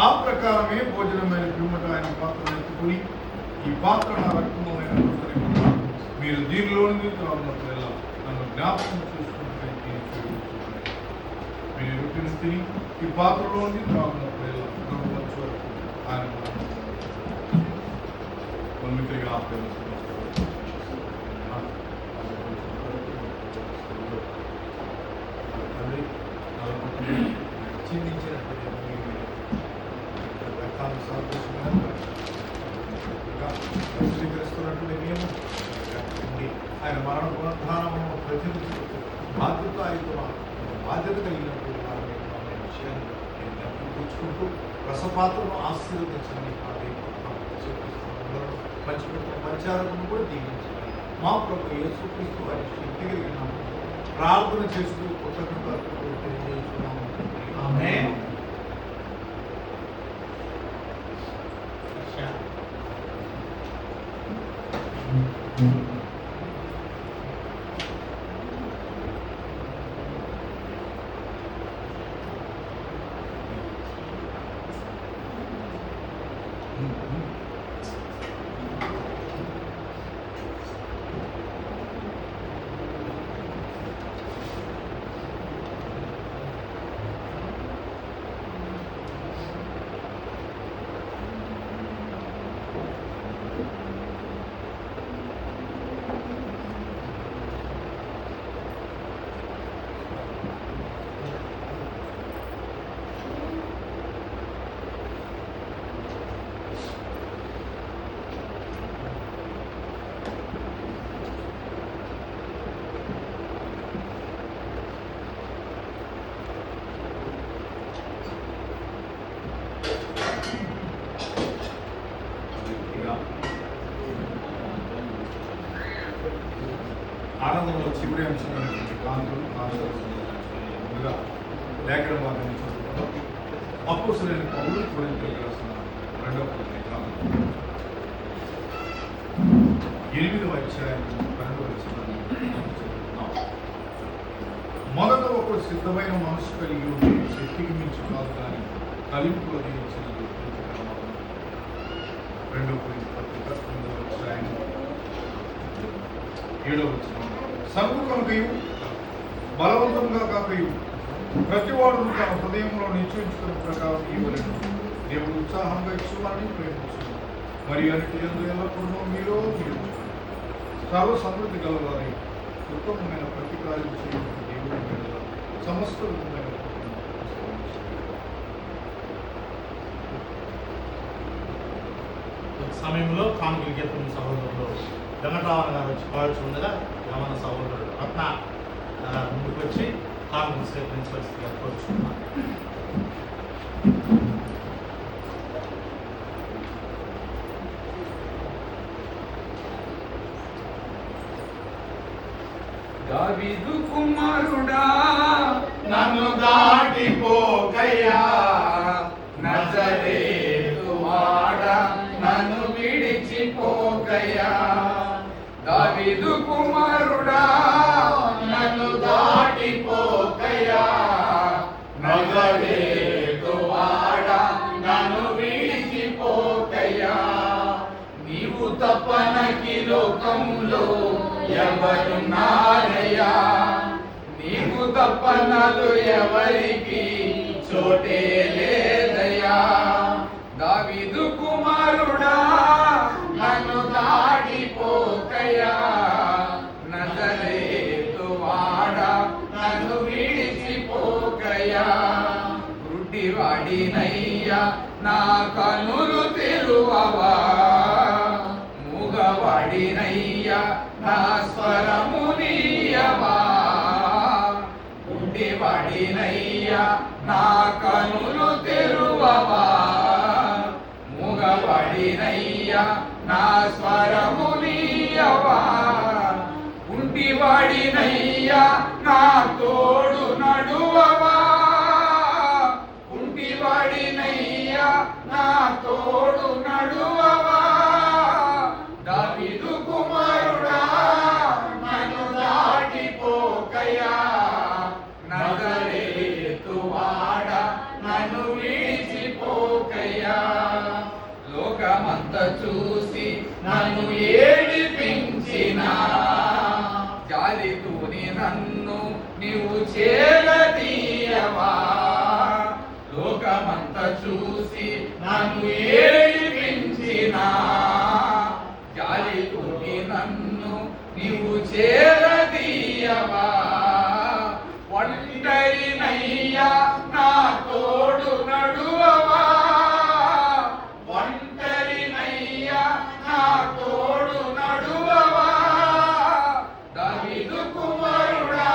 ఆ ప్రకారమే భోజనమైన పిమ్మట ఆయన పాత్రను ఎత్తుకుని, ఈ పాత్ర నా రక్తమైన మీరు దీనిలో నుండి త్రాగునప్పుడల్లా నన్ను జ్ఞాపకం చేసుకుంటే మీరు రొట్టెను తిని ఈ పాత్రలో నుండి త్రాగునప్పుడల్లా నన్ను వచ్చే వరకు ఆయన మన్మికరిగా స్వీకరిస్తున్నటువంటి మేము ఆయన మరణ పునరుద్ధానము ప్రతినిధులకు బాధ్యత కలిగినటువంటి విషయాన్ని గుర్తుంచుకుంటూ రసపాత్రను ఆశీర్వదించడానికి పంచిపెట్టిన పరిచారకును కూడా దీవించాలి. మా ప్రభు యేసుక్రీస్తు వారి శక్తి కలిగిన ప్రార్థన చేస్తూ కృతజ్ఞతలు తెలియజేస్తున్నాము. ఆమేన్. ఆనందంలో చివరి అంశమైనటువంటి కాంతులు ముందుగా లేఖన భాగాన్ని చదువుకుందాం. అపోస్తలుడైన పౌలు కొరింథీయులకు రాసిన 2వ పత్రిక 8వ అధ్యాయం 12వ వచనాన్ని చదువుకుందాం. మొదట ఒకడు సిద్ధమైన మనసు కలిగి ఉండి శక్తికి మించి కాదు కానీ తలింపులో దించినది 2వ కొరింథీ పత్రిక 9వ అధ్యాయం 7వ వచనం. సంగుకనుకయు బలవంతంగా కాకయు ప్రతివాడు తన హృదయంలో నిశ్చయించుకున్న ప్రకారం ఇవ్వలేను. దేవుడు ఉత్సాహంగా ఇచ్చువాడిని ప్రేమించు. మరియు అన్నిటి యందు ఎల్లప్పుడూ మీరు సర్వ సమృద్ధి గలవారి ఉత్తమమైన ప్రతికారం చేయడం దేవుడి మీద సమస్త విధమైన సమయంలో కానుకలు గీతం సహోదరులు వెంకటరామన్ గారు వచ్చి పాడుచు ఉండగా యవన సహోదరుడు రత్న ముందుకు వచ్చి కానుకలు స్వీకరించవలసిందిగా కోరుచున్నాను. దావీదు కుమారుడా నన్ను దాటిపోకయ్యా, నజరేతు వాడా నన్ను విడిచిపోకయ్యా. దావీదు కుమారుడా నన్ను దాటిపోకయ్యా, నజరేతు వాడా నన్ను విడిచిపోకయ్యా. నీవు తప్పనకి లోకంలో ఎవరున్నారయ్యా, నీవు తప్పనలు ఎవరికి చోటే లేదయ్యా. దావీదు కుమారుడా నన్ను దాటిపోకయ్యా, నజరేతు వాడా నన్ను విడిచిపోకయ్యా. గుడ్డివాడినయ్యా నా కనులు తెరువవా, మూగవాడినయ్యా నా స్వరము నీయవా. గుడ్డివాడినయ్యా నా కనులు తెరువవా, మూగవాడినయ్యా నా స్వరము నీయవా. కుంటివాడినయ్యా నా తోడు నడువవా, కుంటివాడినయ్యా నా తోడు నడువవా. దావీదు కుమారుడా నన్ను దాటిపోకయ్యా, నజరేతు వాడా నన్ను విడిచిపోకయ్యా. నన్ను నీవు చేరదీయవా ఒంటరినయ్యా నా తోడు నడువవా ఒంటరినయ్యా నా తోడు నడువవా దావీదు కుమారుడా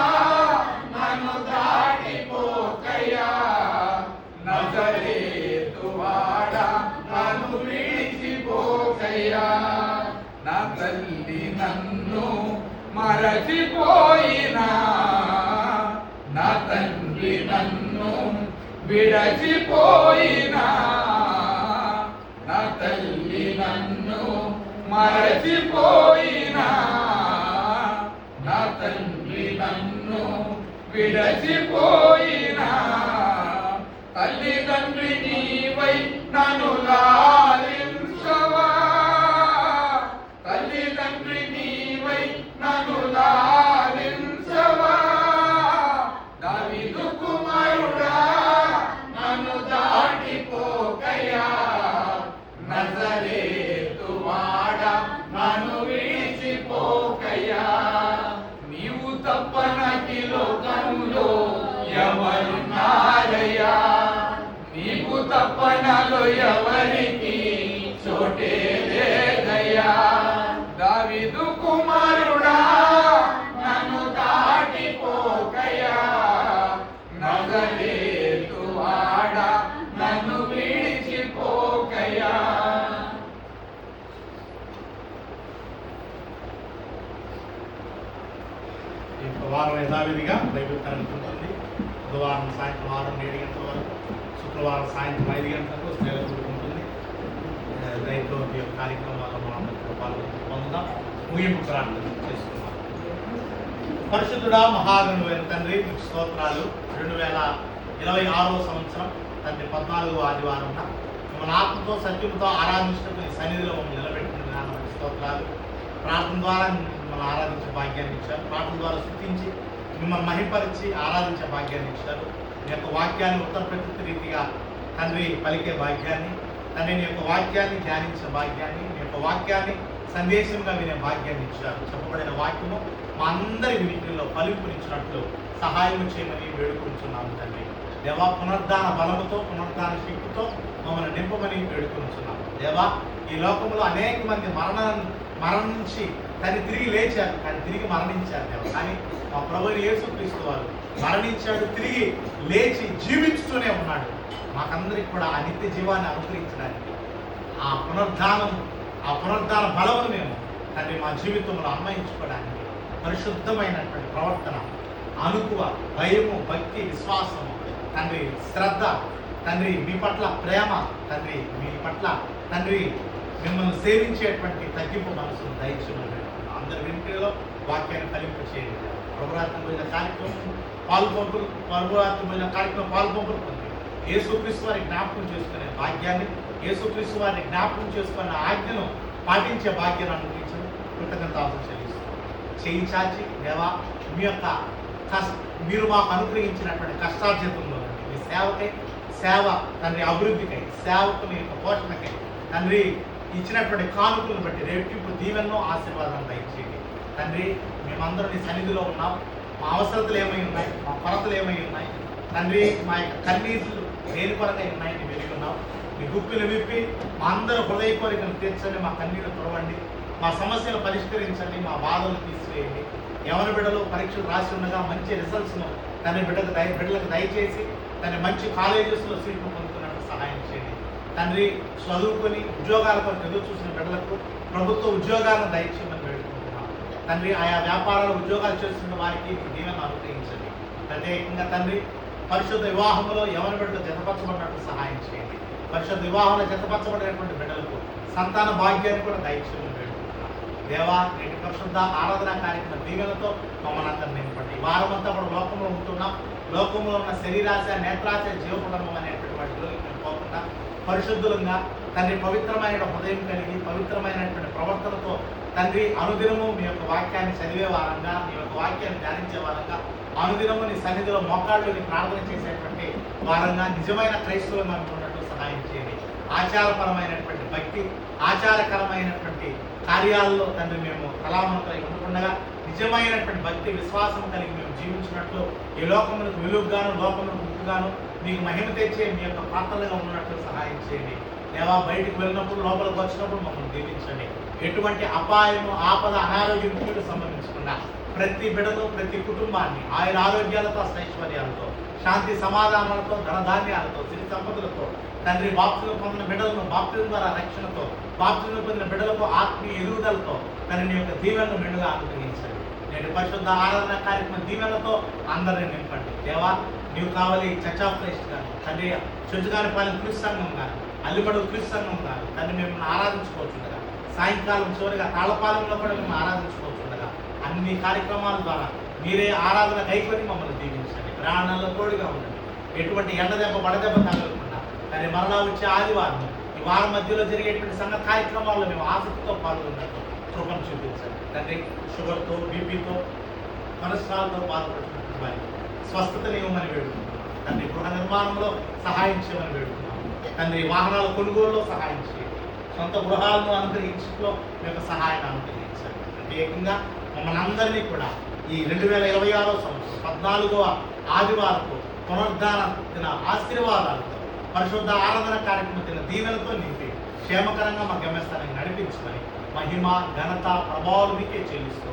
నన్ను దాటిపోకయ్యా నజరేతు వాడా నన్ను విడిచిపోకయ్యా నా తల్లి నన్ను మరచిపోయినా నా తండ్రి నన్ను విడచిపోయినా నా తల్లి నన్ను మరచిపోయినా నా తండ్రి నన్ను విడచిపోయినా తల్లిదండ్రి నీవై నన్ను లాలించవా తల్లిదండ్రి నీవై నన్ను లాలించవా దావీదు కుమారుడా నన్ను దాటిపోకయ్యా నజరేతు వాడా నన్ను విడిచిపోకయ్యా నీవు తప్ప నాకి లోకములో ఎవరున్నారయ్యా నీకు తప్ప నాలో ఎవరికి చోటే లేదయ్యా దావీదు కుమారుడా నన్ను దాటిపోకయ్యా నజరేతు వాడా నన్ను విడిచిపోకయ్యా ఈ వారం యథావిధిగా బైబిల్ కలుగుతుంది. బుధవారం సాయంత్రం 6 గంటల వరకు, శుక్రవారం సాయంత్రం 5 గంటలకు స్నేహ ఉంటుంది. రైతు కార్యక్రమాల్లో మనం పాల్గొందాం. ముగింపు ప్రార్థన చేసుకున్నాం. పరిశుద్ధుడా మహాగణుడైన తండ్రి మీకు స్తోత్రాలు. 2026వ సంవత్సరం తండ్రి 14వ ఆదివారం మన ఆత్మతో సత్యంతో ఆరాధించడం సన్నిధిలో మమ్మల్ని నిలబెట్టిన స్తోత్రాలు. ప్రార్థన ద్వారా మిమ్మల్ని ఆరాధించే భాగ్యాన్ని ఇచ్చారు. ప్రార్థన ద్వారా స్తుతించి మిమ్మల్ని మహిపరిచి ఆరాధించే భాగ్యాన్ని ఇచ్చారు. మీ యొక్క వాక్యాన్ని ఉత్తర ప్రకృతి రీతిగా తండ్రి పలికే భాగ్యాన్ని, తండ్రి నీ యొక్క వాక్యాన్ని ధ్యానించే భాగ్యాన్ని, నీ యొక్క వాక్యాన్ని సందేశంగా వినే భాగ్యాన్ని ఇచ్చారు. చెప్పబడిన వాక్యము మా అందరి వినికిడిలో ఫలింపునిచ్చినట్లు సహాయం చేయమని వేడుకుంటున్నాము తండ్రి. దేవా పునరుద్ధాన బలముతో పునరుద్ధాన శక్తితో మమ్మల్ని నింపమని వేడుకుంటున్నాము. దేవా ఈ లోకంలో అనేక మంది మరణించి కానీ తిరిగి లేచారు, కానీ తిరిగి మరణించారు దేవా. కానీ మా ప్రభువు యేసుక్రీస్తు వారు మరణించాడు, తిరిగి లేచి జీవించుతూనే ఉన్నాడు. మాకందరికి కూడా ఆ నిత్య జీవాన్ని అనుగ్రహించడానికి ఆ పునరుద్ధాన బలమును మేము తండ్రి మా జీవితంలో అన్వయించుకోవడానికి పరిశుద్ధమైనటువంటి ప్రవర్తన, అనుకువ, భయము, భక్తి, విశ్వాసము, తండ్రి శ్రద్ధ, తండ్రి మీ పట్ల ప్రేమ, తండ్రి మీ పట్ల తండ్రి మిమ్మల్ని సేవించేటువంటి తగ్గింపు మనసును దయచేయమని అందరి వెనుకలో వాక్యాన్ని ఫలింపు చేయండి. ప్రభురాత్మైన కార్యక్రమం పాల్పంపులు పొంది యేసుక్రీస్తు వారి జ్ఞాపకం చేసుకునే భాగ్యాన్ని, యేసుక్రీస్తు వారిని జ్ఞాపకం చేసుకునే ఆజ్ఞను పాటించే భాగ్యాన్ని అనుగ్రహించడం కృతజ్ఞతాలు చెల్లిస్తున్నాం. చేయి చాచి దేవా మీ యొక్క మీరు మాకు అనుగ్రహించినటువంటి కష్టార్జితంలో మీ సేవకై, సేవ తండ్రి అభివృద్ధికై, సేవకుని యొక్క పోషణకై తండ్రి ఇచ్చినటువంటి కానుకలను బట్టి రేపు దీవెన్నో ఆశీర్వాదాలు దయచేయండి తండ్రి. మేమందరూ నీ సన్నిధిలో ఉన్నాం. మా అవసరతలు ఏమై ఉన్నాయి, మా కొరతలు ఏమై ఉన్నాయి తండ్రి, మా యొక్క కన్నీళ్ళు దేని కొరకై ఉన్నాయి నీ వెలిగి ఉన్నాం. మీ గుప్పిలు విప్పి మా అందరూ హృదయ కోరికలు తీర్చండి, మా కన్నీళ్ళు తుడవండి, మా సమస్యలు పరిష్కరించండి, మా బాధలు తీసివేయండి. యవన బిడ్డలు పరీక్షలు రాసి ఉండగా మంచి రిజల్ట్స్ను బిడ్డలకు దయచేసి తన మంచి కాలేజెస్లో సీట్లు పొందుతున్నట్టు సహాయం చేయండి తండ్రి. చదువుకొని ఉద్యోగాల కొరకు ఎదురు చూసిన బిడ్డలకు ప్రభుత్వ ఉద్యోగాలను దయచేయమని వేడుకుంటున్నాం తండ్రి. ఆయా వ్యాపారాల ఉద్యోగాలు చేస్తున్న వారికి దీవెన అనుగ్రహించండి. ప్రత్యేకంగా తండ్రి పరిశుద్ధ వివాహంలో యవన బిడ్డలు జతపరచబడినట్టు సహాయం చేయండి. పరిశుద్ధ వివాహంలో జతపరచబడినటువంటి బిడ్డలకు సంతాన భాగ్యాన్ని కూడా దయచేయమని వేడుకుంటున్నాం దేవా. నేటి పరిశుద్ధ ఆరాధన కార్యక్రమ దీవెనతో మమ్మల్ని అందరినీ నింపండి. వారమంతా కూడా లోకంలో ఉంటున్నాం. లోకంలో ఉన్న శరీరాశ, నేత్రాశ, జీవకుటుంబం అనేటువంటి వాటిలోకి మేము పోకుండా పరిశుద్ధులంగా తండ్రి పవిత్రమైన హృదయం కలిగి పవిత్రమైనటువంటి ప్రవర్తనతో తండ్రి అనుదినము మీ యొక్క వాక్యాన్ని చదివే వారంగా, మీ యొక్క వాక్యాన్ని ధ్యానించే వారంగా, అనుదినము నీ సన్నిధిలో మోకాళ్ళని ప్రార్థన చేసేటువంటి వారంగా నిజమైన క్రైస్తవులుగా ఉన్నట్టు సహాయం చేయండి. ఆచారపరమైనటువంటి భక్తి, ఆచారకరమైనటువంటి కార్యాల్లో తండ్రి మేము కళామంతులై ఉండకుండా నిజమైనటువంటి భక్తి విశ్వాసం కలిగి మేము జీవించినట్లు ఈ లోకములకు వెలుగుగాను లోకములకు ఉప్పుగాను మీకు మహిమ తెచ్చే మీ యొక్క పాత్రలుగా ఉన్నట్లు సహాయం చేయండి. దేవా, బయటకు వెళ్ళినప్పుడు లోపలికి వచ్చినప్పుడు మమ్మల్ని దీవించండి. ఎటువంటి అపాయము ఆపద అనారోగ్యం కీడు సంబంధించకుండా ప్రతి బిడను ప్రతి కుటుంబాన్ని ఆయన ఆరోగ్యాలతో ఐశ్వర్యాలతో శాంతి సమాధానాలతో ధనధాన్యాలతో సిరి సంపదలతో తండ్రి బాప్తిజం పొందిన బిడ్డలను బాప్తిజం ద్వారా రక్షణతో బాప్తిజం పొందిన బిడ్డలకు ఆత్మీయ ఎదుగుదలతో తండ్రి యొక్క దీవెనను మెండుగా అనుగ్రహించండి. నేటి పరిశుద్ధ ఆరాధన కార్యక్రమ దీవెనలతో అందరినీ నింపండి. దేవా, నీవు కావాలి చర్చ్ ఆఫ్ క్రైస్ట్ గాను తండ్రి చెంచుగానిపాలెం క్రీస్తు సంఘం గాను అల్లిబడు క్రీస్తు సంఘం గాను తండ్రి మిమ్మల్ని ఆరాధించుకోవచ్చుండగా సాయంకాలం చివరిగా తాళపాలెంలో కూడా మిమ్మల్ని ఆరాధించుకోవచ్చుండగా అన్ని కార్యక్రమాల ద్వారా మీరే ఆరాధన కైకొని మమ్మల్ని దీవించండి. ప్రాణాల్లో తోడుగా ఉండండి. ఎటువంటి ఎండ దెబ్బ వడదెబ్బ తగలకుండా కానీ మరలా వచ్చే ఆదివారం ఈ వారం మధ్యలో జరిగేటువంటి సంఘ కార్యక్రమాల్లో మేము ఆసక్తితో పాల్గొన్నట్టు కృపను చూపించండి. తండ్రి షుగర్తో బీపీతో కొలెస్ట్రాల్తో బాధపడుతున్న వారికి స్వస్థతని ఇవ్వమని వేడుకుంటున్నాం. తండ్రి గృహ నిర్మాణంలో సహాయం చేయమని వేడుకుంటున్నాం. తండ్రి వాహనాల కొనుగోలులో సహాయం చేయండి. సొంత గృహాలను అనుగ్రహించడంలో మీకు సహాయాన్ని అనుగ్రహించండి. ప్రత్యేకంగా మమ్మల్ని అందరినీ కూడా ఈ 2026 సంవత్సరం 14వ ఆదివారపు పునరుద్ధాన దిన ఆశీర్వాదాలతో పరిశుద్ధ ఆరాధన కార్యక్రమం దిన దీవెనతో నింపి క్షేమకరంగా మా గమ్యస్థానాన్ని నడిపించుకొని మహిమ ఘనత ప్రభావాలు మీకే చెల్లిస్తూ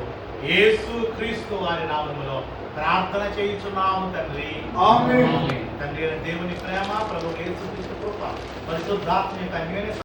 యేసు క్రీస్తు వారి నామములో ప్రార్థన చేయుచున్నాము తండ్రి. ఆమేన్. తండ్రి అయిన దేవుని ప్రేమ ప్రభు యేసు క్రీస్తు కృప పరిశుద్ధాత్మ యొక్క అన్యోన్య